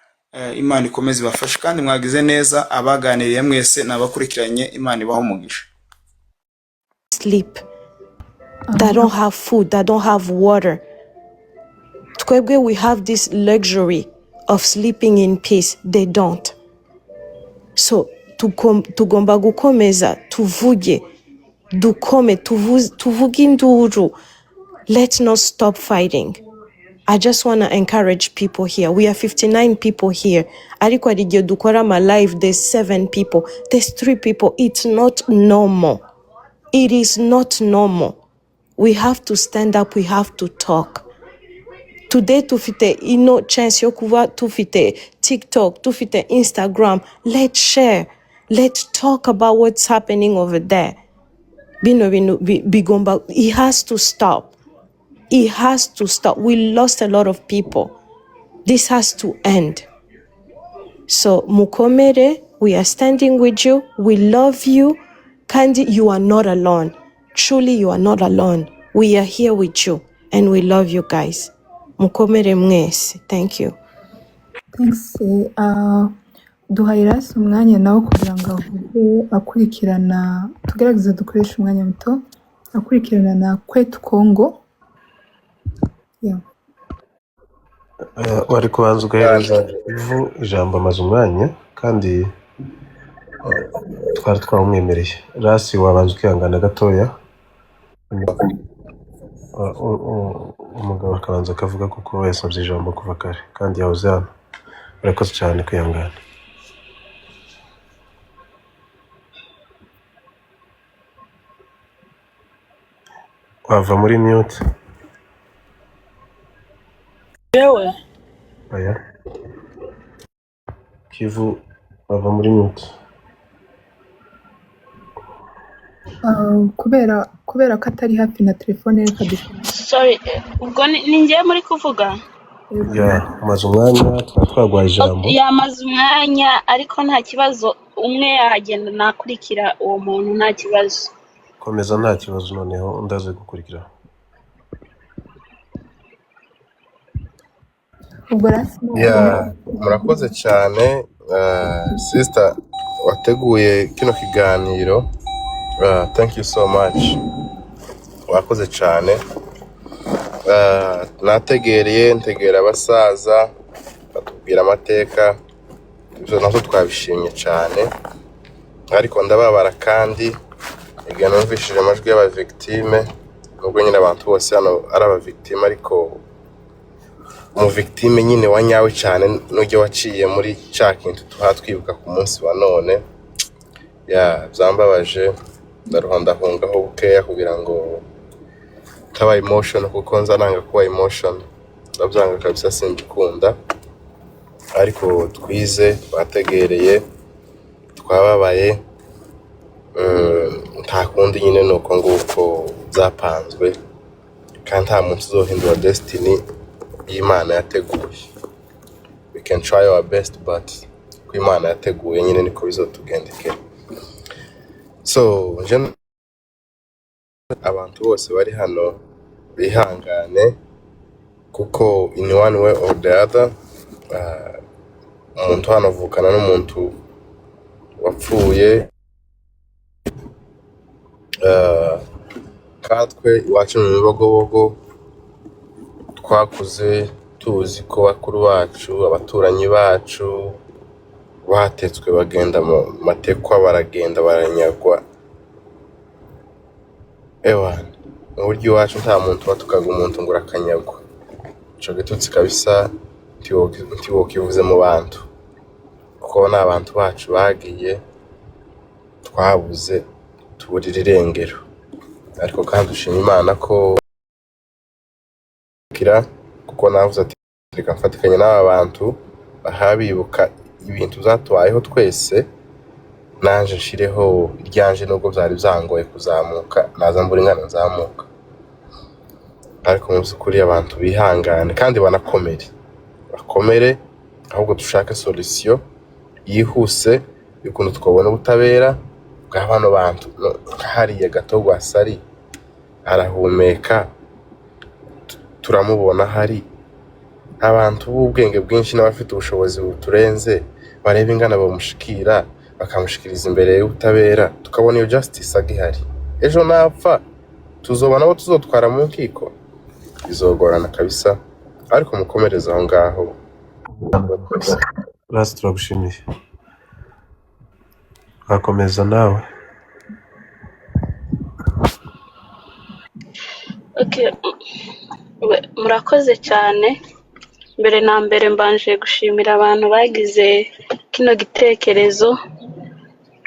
Imana ikomeze ibafashe kandi mwagize neza abaganiriye mwese n'abakurikiranye. Imana ibaho umugisha. sleep, that don't have food, that don't have water. Twebwe, we have this luxury of sleeping in peace. They don't. So tugomba gukomeza tuvuge dukome tuvuge induru. Let's not stop fighting. I just want to encourage people here. We are 59 people here. Ariko arigiye dukora my live, there's 7 people. There's 3 people. It's not normal. It is not normal. We have to stand up. We have to talk. Today tufite chance yo kuva tufite TikTok, tufite Instagram. Let's share. Let's talk about what's happening over there. Bigomba, it has to stop. It has to stop. We lost a lot of people. This has to end. So mukomere, we are standing with you. We love you. Kandi, you are not alone. Truly, you are not alone. We are here with you. And we love you guys. Mukomere mwese. Thank you. Thanks. Duhaye Ras umwanya nawe kugira ngo avuge akurikirana, tugerageze dukoresha umwanya muto akurikirana na Kwetu Congo. Yeah. Wari kubanza ugahereza Ivu ijambo amaze umwanya kandi twari twamwemereye. Rasi wabanza ukihangana gatoya, umugabo akabanza akavuga kuko yasabye ijambo kuva kare kandi yahoze hano. Urakoze cyane kwihangana. Wava muri mute. Yewe Aya. Kivu wava muri mute. Kubera ko atari hafi na telefone reka dukora. sorry ubwo ni njye muri kuvuga Ya, amaze umwanya twagwaye ijambo. yamaze umwanya ariko nta kibazo umwe yahagenda nakurikira uwo muntu nta kibazo Komeza nta kibazo noneho ndaze gukurikira. Ubwo Ras Ya, murakoze cyane sister wateguye kino kiganiro. Thank you so much. Wakoze cyane. Ntegera abasaza batubwira amateka, ibyo nazo twabishimye cyane, ariko ndababara kandi igihe numvishije amajwi y'aba victime, nubwo nyine abantu bose hano ari aba victime, ariko umu victime nyine wanyawe cyane n'ujye waciye muri cya kintu twibuka ku munsi wa none. Ya, byambabaje, ndaruha ndahungaho bukeya kugira ngo taba emotion, kuko nzananga kuba emotion, ndabyanga kabisa, simbikunda. Ariko twize, twategereye, twababaye, nta kundi nyine nuko nguko byapanzwe, kandi nta muntu uzohindura destiny y'Imana yateguye. We can try our best, but ko Imana yateguye nyine niko bizotugendekera. So abantu bose bari hano bihangane, kuko in one way or the other umuntu hano avukana n'umuntu wapfuye. Katwe iwacu mu Bibogobogo twakuze tuzi ko bakuru bacu, abaturanyi bacu batetswe, bagenda mu matekwa, baragenda baranyagwa. Mu buryo iwacu nta muntu watukaga umuntu ngo urakanyagwa. Ico gitutsi kabisa ntiwokivuze mu bantu, kuko n'abantu bacu bagiye, twabuze, tuburira irengero. Ariko kandi ushima Imana ko kuko navuze ati reka mfatikanye n'aba bantu bahabibuka ibintu byatubayeho twese, nanje nshireho iryanje nubwo byari byangoye kuzamuka, naza mbura ingana nzamuka. Ariko mu by'ukuri abantu bihangane kandi bakomere, ahubwo dushake solution yihuse y'ukuntu twabona ubutabera bwa bano bantu. Hariya gato Rwasari arahumeka, turamubona, hari abantu b'ubwenge bwinshi n'abafite ubushobozi buturenze, bareba ingana bamushikira, bakamushikiriza imbere y'ubutabera, tukabona iyo justice agihari. ejo napfa tuzobona abo tuzotwara mu nkiko, bizogorana kabisa, ariko mukomereza aho ngaho. Rasi turagushimiye, wakomeza nawe. Okay. Murakoze cyane. Mbere na mbere mbanje gushimira abantu bagize kino gitekerezo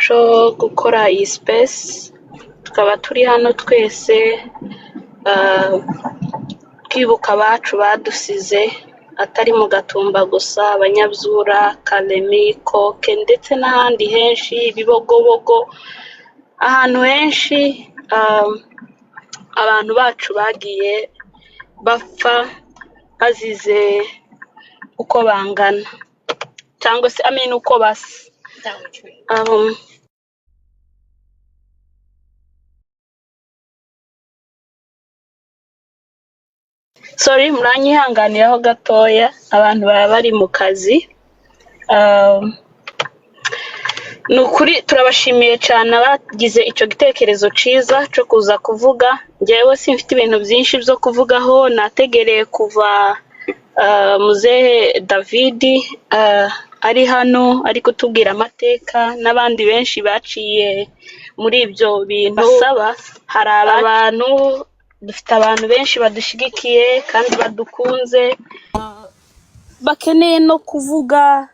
cyo gukora iyi space, tukaba turi hano twese twibuka abacu badusize, atari mu Gatumba gusa, Abanyabyura, Kalemi, Koke ndetse n'ahandi henshi, Bibogobogo, ahantu henshi abantu bacu bagiye bapfa bazize uko bangana cyangwa se uko basa. Sorry, muranyihanganiraho gatoya, abantu baba bari mu kazi. Ni ukuri turabashimiye cyane abagize icyo gitekerezo cyiza cyo kuza kuvuga. Njyewe simfite ibintu byinshi byo kuvugaho, nategereye kuva muzehe David ari hano ari kutubwira amateka, n'abandi benshi baciye muri ibyo bintu. Basaba hari abantu, dufite abantu benshi badushigikiye kandi badukunze, bakeneye no kuvuga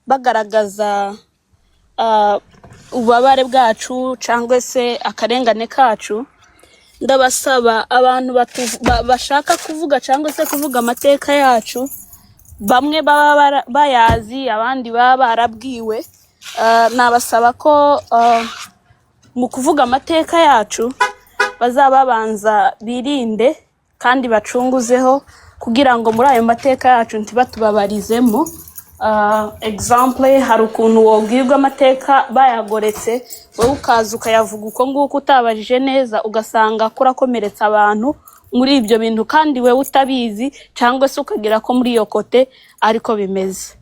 bagaragaza ububabare bwacu cyangwa se akarengane kacu. Ndabasaba abantu bashaka kuvuga cyangwa se kuvuga amateka yacu, bamwe baba bayazi, abandi baba barabwiwe, nabasaba ko mu kuvuga amateka yacu bazababanza birinde kandi bacunguzeho, kugira ngo muri ayo mateka yacu ntibatubabarizemo. Example, hari ukuntu wobwirwa amateka bayagoretse, wowe ukaza ukayavuga uko nguko utabajije neza, ugasanga kurakomeretsa abantu muri ibyo bintu kandi we utabizi, cyangwa se ukagira ko muri iyo kote ariko bimeze.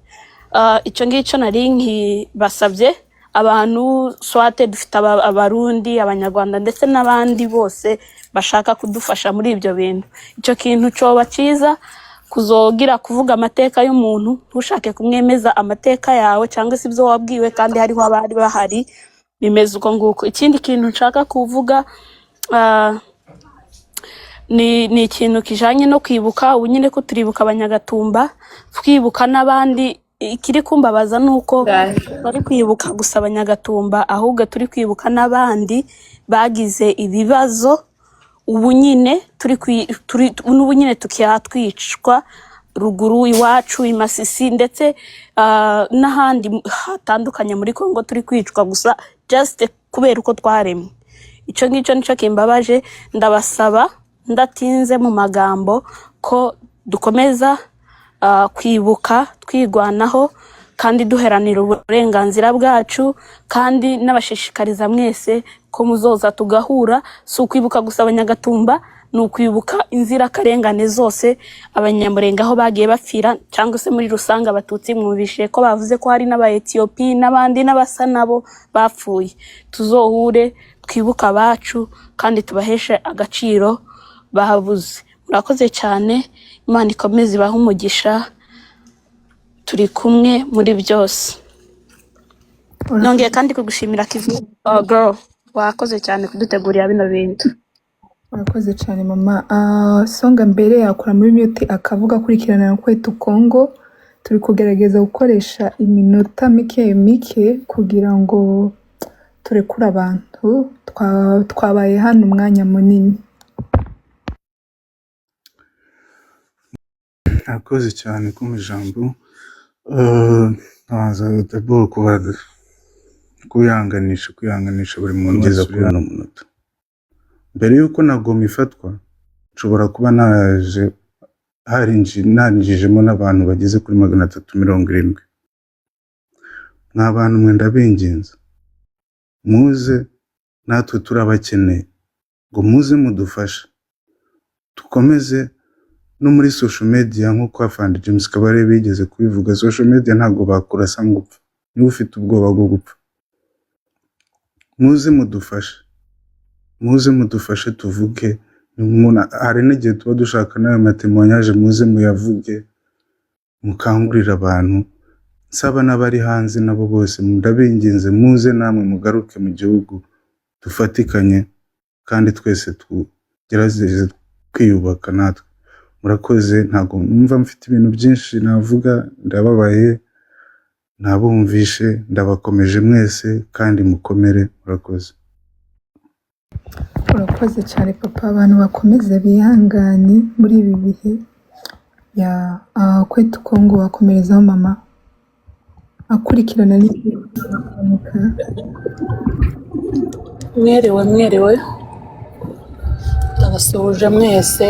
Icyo ngicyo nari nkibasabye abantu, swate dufite abarundi, abanyarwanda ndetse n'abandi bose bashaka kudufasha muri ibyo bintu. Icyo kintu cyoba cyiza kuzogira kuvuga amateka y'umuntu, ntushake kumwemeza amateka yawe cyangwa se ibyo wabwiwe kandi hariho abari bahari bimeze uko nguko. Ikindi kintu nshaka kuvuga ni ikintu kijanye no kwibuka. Ubu nyine ko turibuka Abanyagatumba, twibuka n'abandi. Ikiri kumbabaza nuko bari kwibuka gusa Abanyagatumba, ahubwo turi kwibuka n'abandi bagize ibibazo. Ubu nyine n'ubu nyine tukiyatwicwa ruguru iwacu i Masisi ndetse n'ahandi hatandukanye muri Kongo, turi kwicwa gusa just kubera uko twaremwe. Icyo ngicyo nicyo kimbabaje. Ndabasaba ndatinze mu magambo ko dukomeza kwibuka twigwanaho kandi duheranira uburenganzira bwacu, kandi n'abashishikariza mwese ko muzoza tugahura. Si ukwibuka gusa Abanyagatumba, ni ukwibuka inzirakarengane zose, Abanyamurenge aho bagiye bapfira, cyangwa se muri rusange Abatutsi. Mwumvishe ko bavuze ko hari n'Aba-Ethiopi n'abandi n'abasa nabo bapfuye. Tuzohure twibuka abacu kandi tubaheshe agaciro bahabuze. Murakoze cyane, Imana ikomeze ibahe umugisha, turi kumwe muri byose. Nongeye kandi kugushimira Kivu girl, wakoze cyane kudutegurira bino bintu. Murakoze cyane mama. Songa mbere yakora muri mute akavuga akurikirana na Kwetu Kongo. Turi kugerageza gukoresha iminota mike kugira ngo turekure abantu, twabaye hano umwanya munini. Murakoze cyane ku ijambo. Naza d'abord kwihanganisha buri muntu wese uri hano munota. Mbere yuko nagoma ifatwa, nshobora kuba narinjijemo n'abantu bageze kuri 370. N'abantu mwenda bingenza, muze natwe turabakeneye, ngo muze mudufashe dukomeze. No muri social media nk'uko Afande James Kabarebe bigeze kubivuga, social media ntabwo bakurasa ngo upfa niba ufite ubwoba bwo gupfa. Muze mudufashe muze mudufashe tuvuge. Hari n'igihe tuba dushaka n'ayo matemoyanyaje, muze muyavuge mukangurira abantu. Nsaba n'abari hanze nabo bose ndabinginze muze namwe mugaruke mu gihugu dufatikanye kandi twese tugerageze kwiyubaka natwe. Murakoze. Ntabwo numva mfite ibintu byinshi navuga, ndababaye, nabumvishe, ndabakomeje mwese kandi mukomere. Murakoze. urakoze cyane papa. Abantu bakomeze bihangane muri ibi bihe ya kwetu Kongo, bakomerezaho mama akurikirana n'ikanika. mwiriwe ndabasuhuje mwese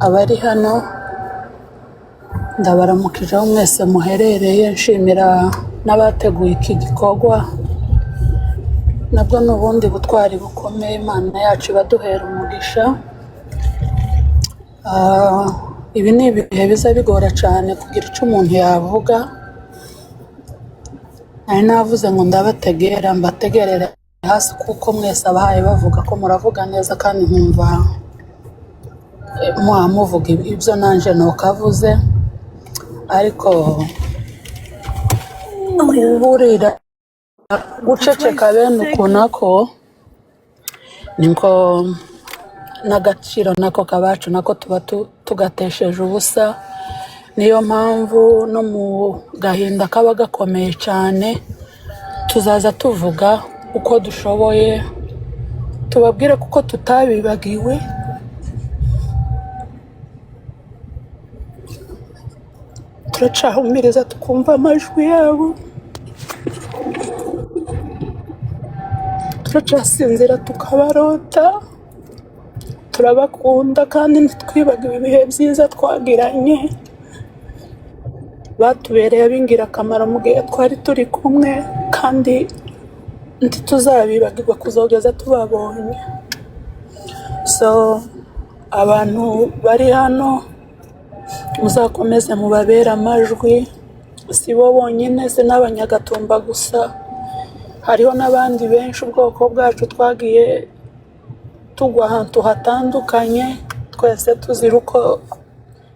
abari hano, ndabaramukije aho mwese muherereye. Nshimira n'abateguye iki gikorwa, nabwo ni ubundi butwari bukomeye. Imana yacu ibaduhera umugisha. Ibi ni ibihe biza bigora cyane kugira icyo umuntu yavuga. nari navuze ngo ndabategera mbategerere hasi, kuko mwese abahaye bavuga ko muravuga neza kandi nkumva muvuga ibyo nanje nukavuze, ariko burira guceceka bene ukuntu ako niko n'agaciro nako kabacu nako tuba tugatesheje ubusa. Niyo mpamvu no mu gahinda kaba gakomeye cyane tuzaza tuvuga uko dushoboye, tubabwire kuko tutabibagiwe. Turacahumiriza tukumva amajwi yabo, turacasinzira tukabarota, turabakunda kandi ntitwibagiwe ibihe byiza twagiranye. Batubereye ab'ingirakamaro mu gihe twari turi kumwe, kandi ntituzabibagirwa kuzogeza tubabonye. So abantu bari hano muzakomeze mubabere amajwi, si bo bonyine, si n'Abanyagatumba gusa, hariho n'abandi benshi. Ubwoko bwacu twagiye tugwa ahantu hatandukanye, twese tuzira uko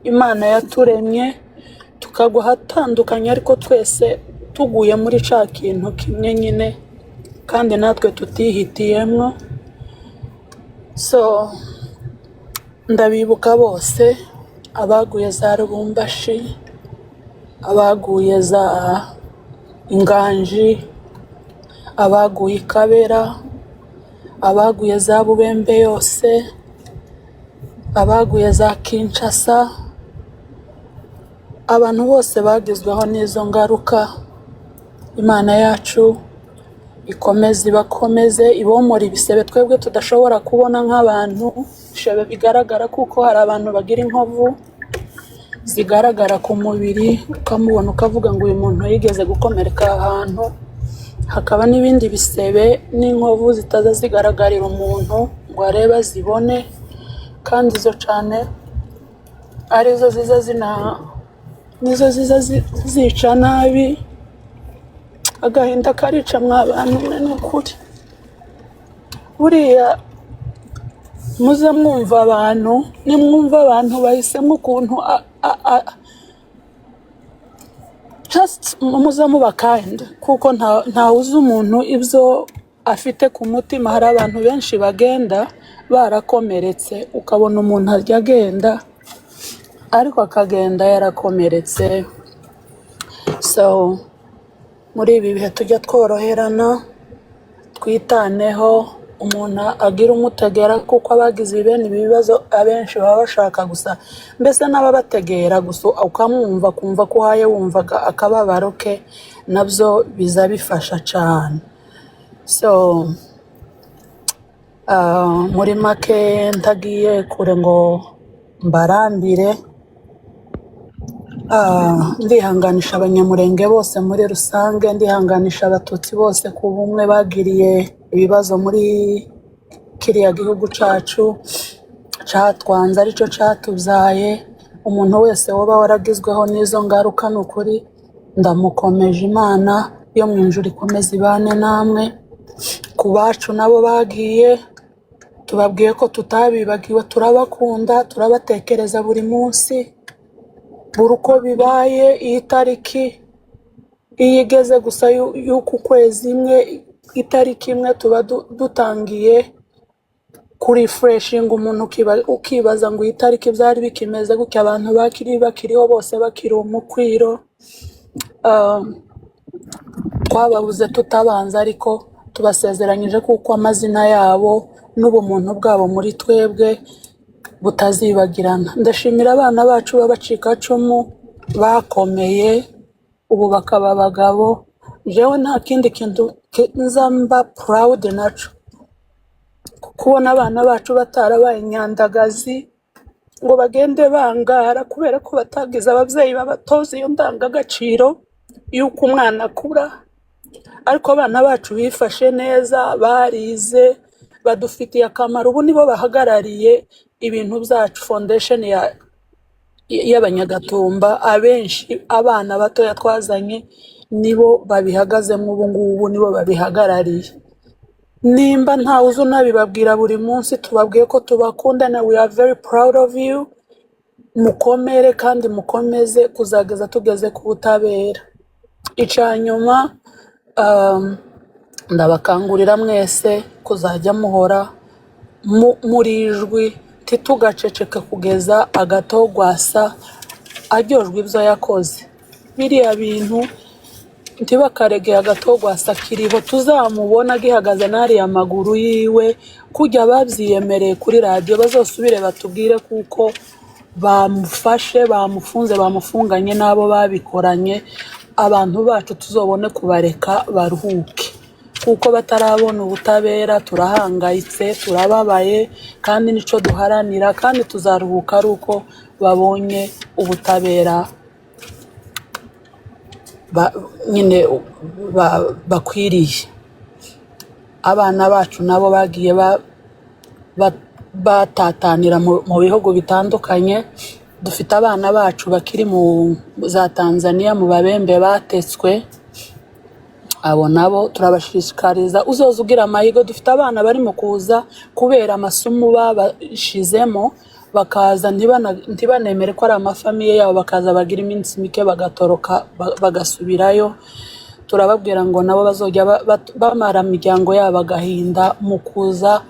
Imana yaturemye, tukagwa hatandukanye, ariko twese tuguye muri ca kintu kimwe nyine, kandi natwe tutihitiyemo. So ndabibuka bose, abaguye za Rubumbashi, abaguye za Inganji, abaguye i Kabera, abaguye za Bubembe yose, abaguye za Kinshasa, abantu bose bagizweho n'izo ngaruka. Imana yacu ikomeze ibakomeze, ibomora ibisebe twebwe tudashobora kubona nk'abantu. Ibisebe bigaragara kuko hari abantu bagira inkovu zigaragara ku mubiri, ukamubona ukavuga ngo uyu muntu yigeze gukomereka ahantu. Hakaba n'ibindi bisebe n'inkovu zitaza zigaragarira umuntu ngo arebe azibone, kandi izo cyane arizo nizo ziza zica nabi. Agahinda karica mw'abantu mwe, ni ukuri. Buriya muze mwumva abantu, nimwumva abantu bahisemo ukuntu just muze muba kind, kuko ntawe uzi umuntu ibyo afite ku mutima. Hari abantu benshi bagenda barakomeretse, ukabona umuntu arya agenda ariko akagenda yarakomeretse. So muri ibi bihe tujya tworoherana, twitaneho, umuntu agira umutegera, kuko abagize bene ibi bibazo abenshi baba bashaka gusa, mbese n'ababategera gusa ukamwumva, kumva ko uhaye wumvaga akababaro ke, nabyo biza bifasha cyane. So muri make ntagiye kure ngo mbarambire, ndihanganisha Abanyamurenge bose muri rusange, ndihanganisha Abatutsi bose ku bumwe bagiriye ibibazo muri kiriya gihugu cyacu cyatwanze, aricyo cyatubyaye. Umuntu wese waba waragizweho n'izo ngaruka, ni ukuri ndamukomeje. Imana yo mu ijuru ikomeze ibane namwe, ku bacu nabo bagiye tubabwiye ko tutabibagiwe, turabakunda, turabatekereza buri munsi, buri uko bibaye. Iyi tariki iyo igeze gusa y'uku kwezi imwe, itariki imwe tuba dutangiye kuri refreshinga umuntu ukibaza ngo iyi tariki byari bikimeze gutya, abantu bakiriho bose bakiri umukwiro. Twababuze tutabanza, ariko tubasezeranyije kuko amazina yabo n'ubumuntu bwabo muri twebwe butazibagirana. Ndashimira abana bacu b'abacikacumu bakomeye ubu bakaba abagabo. Jewe nta kindi kintu nzamba proud naco, kubona abana bacu batarabaye inyandagazi ngo bagende bangara kubera ko batagize ababyeyi babatoza iyo ndangagaciro y'uko umwana akura. Ariko abana bacu bifashe neza, barize, badufitiye akamaro. Ubu nibo bahagarariye ibintu byacu, foundation y'Abanyagatumba. Abenshi abana batoya twazanye nibo babihagazemo ubu ngubu, nibo babihagarariye. Nimba ntawe uzi unabibabwira buri munsi, tubabwiye ko tubakunda na we are very proud of you. Mukomere kandi mukomeze kuzageza tugeze ku butabera. Icanyuma ndabakangurira mwese kuzajya muhora muri ijwi, titugaceceke kugeza Agatogwasa aryojwe ibyo yakoze. Biriya bintu ntibakaregeye Agatogwasa kiriho, tuzamubona gihagaze n'ariya amaguru yiwe kujya babyiyemereye kuri radiyo, bazosubire batubwire kuko bamufashe, bamufunze, bamufunganye n'abo babikoranye. Abantu bacu tuzobone kubareka baruhuke, kuko batarabona ubutabera. Turahangayitse, turababaye, kandi nico duharanira, kandi tuzaruhuka ari uko babonye ubutabera nyine bakwiriye. Abana bacu nabo bagiye batatanira mu bihugu bitandukanye. Dufite abana bacu bakiri mu za Tanzania mu Babembe batetswe, abo nabo turabashishikariza uzoza ugira amahirwe. Dufite abana bari mu kuza kubera amasomo babashizemo, bakaza ntibanemere ko ari amafamiye yabo, bakaza bagira iminsi mike bagatoroka bagasubirayo. Turababwira ngo nabo bazojya bamara imiryango yabo agahinda mu kuza,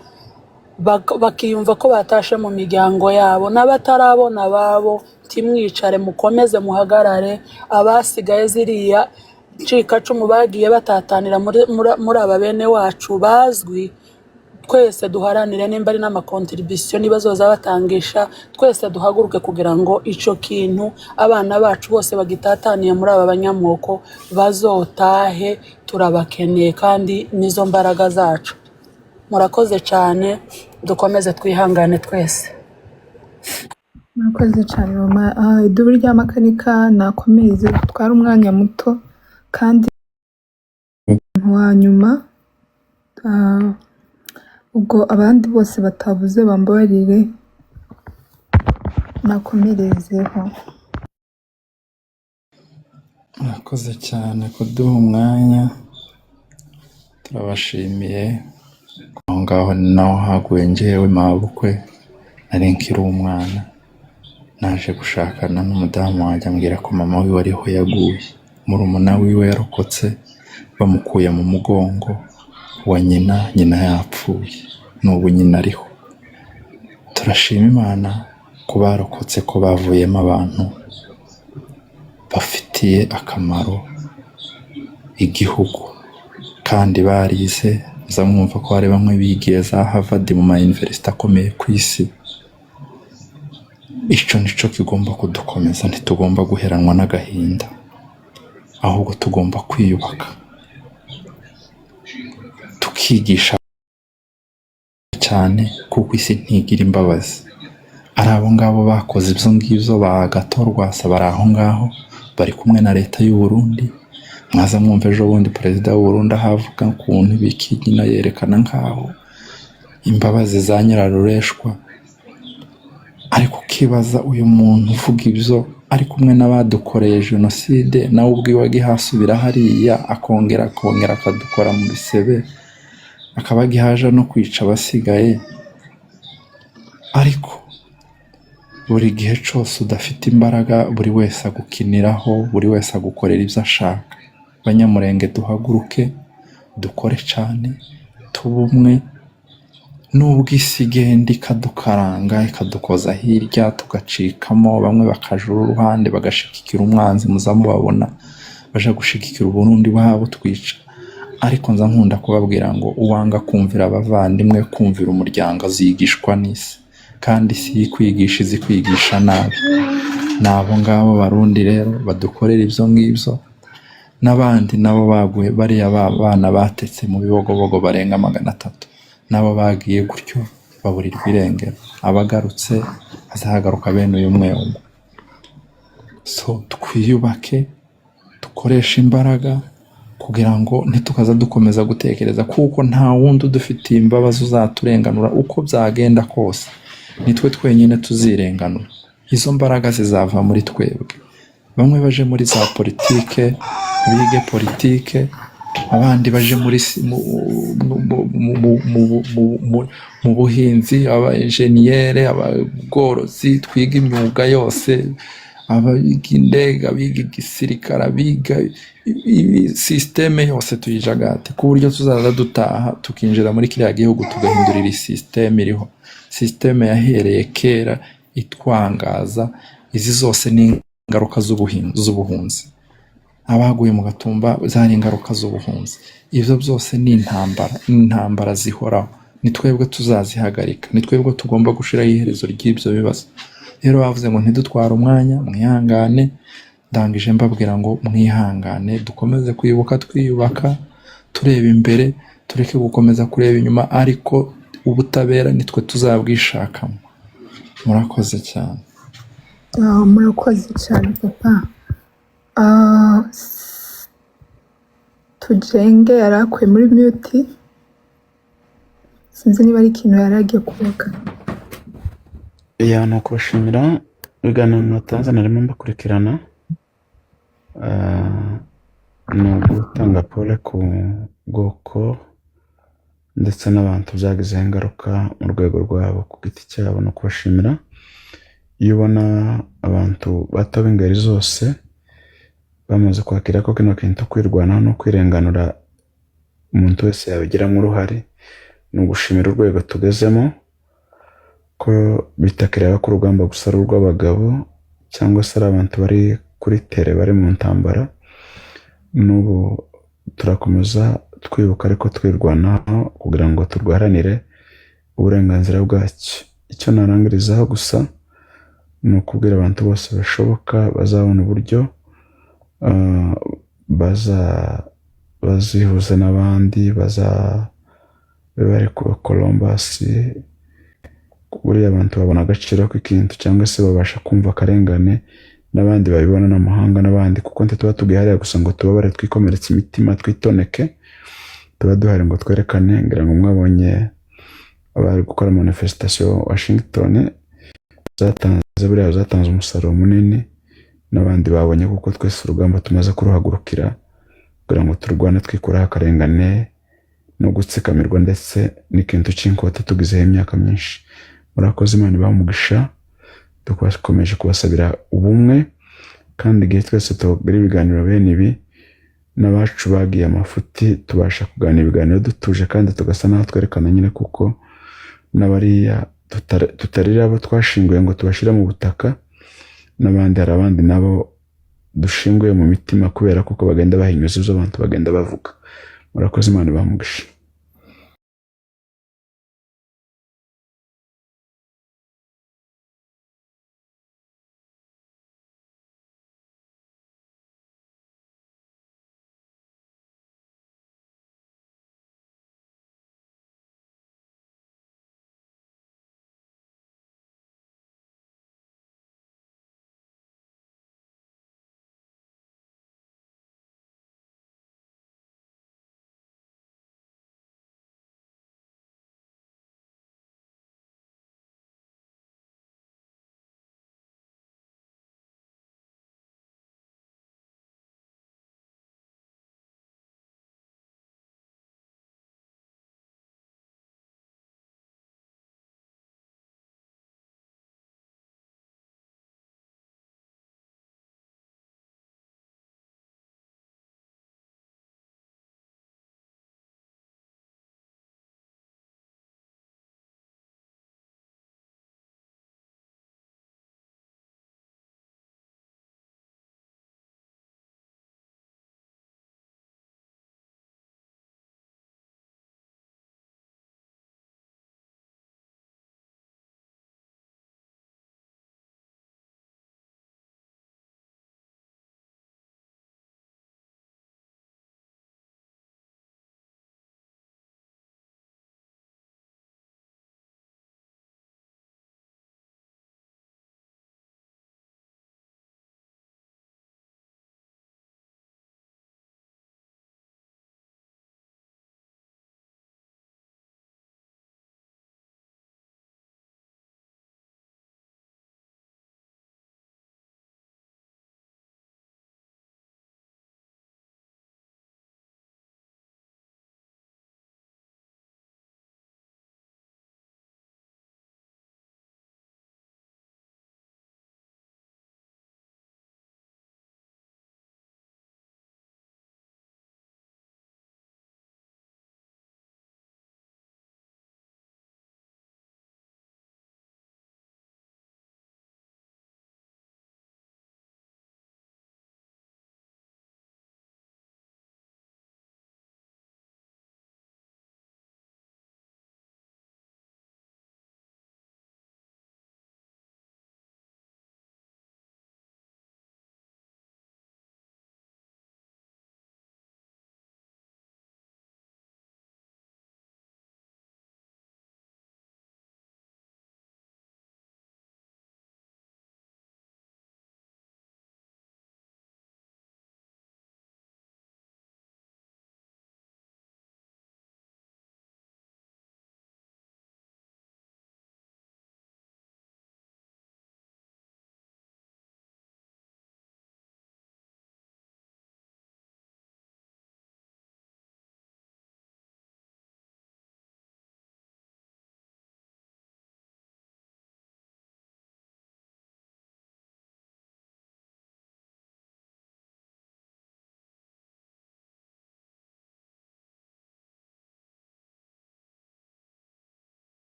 bakiyumva ko batashe mu miryango yabo. N'abatarabona babo timwicare, mukomeze muhagarare. Abasigaye ziriya ncikacumu bagiye batatanira muri aba bene wacu bazwi, twese duharanire. Nimba ari n'amakontribisiyo nibazoza batangisha, twese duhaguruke kugira ngo ico kintu abana bacu bose bagitataniye muri aba banyamoko bazotahe. Turabakeneye kandi nizo mbaraga zacu. Murakoze cyane, dukomeze twihangane twese. Murakoze cyane mama. Idubu ry'amakanika nakomeze gutwara umwanya muto kandi wa nyuma, ubwo abandi bose batavuze bambabarire nakomerezeho. Murakoze cyane kuduha umwanya, turabashimiye. Aho ngaho ni naho haguye njyewe mabukwe, nari nkiri umwana, naje gushakana n'umudamu wanjye, ambwira ko mama wiwe ariho yaguye. Murumuna wiwe yarokotse, bamukuye mu mugongo wa nyina yapfuye, n'ubu nyina ariho. Turashima Imana ko barokotse, ko bavuyemo abantu bafitiye akamaro igihugu, kandi barize. Mwumva ko hari bamwe bigiye za Harvard mu ma university akomeye ku isi. Ico nico kigomba kudukomeza, ntitugomba guheranwa n'agahinda, ahubwo tugomba kwiyubaka, tukigisha cyane, kuko isi ntigira imbabazi. Ari abo ngabo bakoze ibyo ngibyo ba Agatogwasa bari aho ngaho, bari kumwe na leta y'u Burundi. Mwaza mwumva ejo bundi perezida w'u Burundi ahavuga ukuntu bikigina, yerekana nkaho imbabazi za Nyirarureshwa. Ariko ukibaza, uyu muntu uvuga ibyo ari kumwe n'abadukoreye jenoside, nawe ubwiwe agihasubira hariya akongera akadukora mu bisebe. akaba gihaje no kwica abasigaye, ariko buri gihe cyose udafite imbaraga buri wese agukiniraho, buri wese agukorera ibyo ashaka. Banyamurenge duhaguruke dukore cyane, tube umwe, nubwo isi igenda ikadukaranga ikadukoza hirya tugacikamo, bamwe bakajura uruhande bagashigikira umwanzi, muzamubabona baje gushigikira Uburundi wabo twica. Ariko nza nkunda kubabwira ngo uwanga kumvira abavandimwe, kumvira umuryango azigishwa n'isi, kandi si ikwigisha izi kwigisha nabi. Nabo ngabo Barundi rero badukorera ibyo ngibyo, n'abandi nabo baguye, bariya bana batetse mu bibogobogo barenga 300 nabo bagiye gutyo baburirwa irengero. Abagarutse azahagaruka bene uyu umwe umwe. So twiyubake, dukoresha imbaraga kugira ngo ntitukaza dukomeza gutekereza, kuko nta wundi udufitiye imbabazi uzaturenganura uko byagenda kose. Nitwe twenyine tuzirenganura. Izo mbaraga zizava muri twebwe. Bamwe baje muri za politike, bige politike, abandi baje muri mu buhinzi, aba enjeniyere, abagorozi, twiga imyuga yose, abiga indege, abiga igisirikare, abiga systeme yose tuyijagate, ku buryo tuzaza dutaha tukinjira muri kiriya gihugu tugahindurira systeme iriho. Systeme yahereye kera itwangaza. Izi zose ni ingaruka z'ubuhunzi. Abaguye mu Gatumba zari ingaruka z'ubuhunzi. Ivyo byose ni intambara zihoraho. Ni twebwe tuzazihagarika, ni twebwe tugomba gushiraho iherezo ry'ibyo bibazo. Rero bavuze ngo ntidutware umwanya, mwihangane. Ndangije mbabwira ngo mwihangane, dukomeze kwibuka, twiyubaka, tureba imbere, tureke gukomeza kureba inyuma, ariko ubutabera nitwe tuzabwishakamo. Murakoze cyane. Murakoze cyane papa. Tujenge yarakwe muri mute, sinzi niba ari ikintu yaragiye kuvuga. Ni ukubashimira ibiganiro mwatanze, narimo mbakurikirana. Ni ugutanga pole ku bwoko ndetse n'abantu byagizeho ingaruka mu rwego rwabo ku giti cyabo. No kubashimira iyo ubona abantu bato b'ingeri zose bamaze kwakira ko kino kintu kwirwanaho no kwirenganura umuntu wese yabigiramo uruhare. Ni ugushimira urwego tugezemo ko bitakireba ko urugamba gusa ari urw'abagabo cyangwa se ari abantu bari kuri tere bari mu ntambara. N'ubu turakomeza twibuka ariko twirwanaho kugira ngo turwaranire uburenganzira bwacu. Icyo narangirizaho gusa ni ukubwira abantu bose bashoboka bazabona uburyo bazihuza n'abandi, bari ku Columbus. Buriya abantu babona agaciro k'ikintu cyangwa se babasha kumva akarengane, n'abandi babibona n'amahanga n'abandi, kuko tuba tugiye hariya gusa ngo tubabare twikomeretse imitima twitoneke. Tuba duhari ngo twerekane. Ngira ngo mwabonye abari gukora manifestation Washington zatanze umusaruro munini, n'abandi babonye kuko twese urugamba tumaze kuruhagurukira kugira ngo turwane twikuraho akarengane no gutsikamirwa ndetse n'ikintu cy'inkota tugizeho imyaka myinshi. Murakoze, Imana ibamugisha. Dukomeje kubasabira ubumwe, kandi igihe twese tugira ibiganiro bene ibi n'abacu bagiye amafuti tubasha kuganira ibiganiro dutuje kandi tugasa naho twerekana nyine kuko n'abariya tutarira abo twashinguye ngo tubashira mu butaka, n'abandi hari abandi nabo dushinguye mu mitima kubera kuko bagenda bahinyuza ibyo abantu bagenda bavuga. Murakoze, Imana ibamugisha.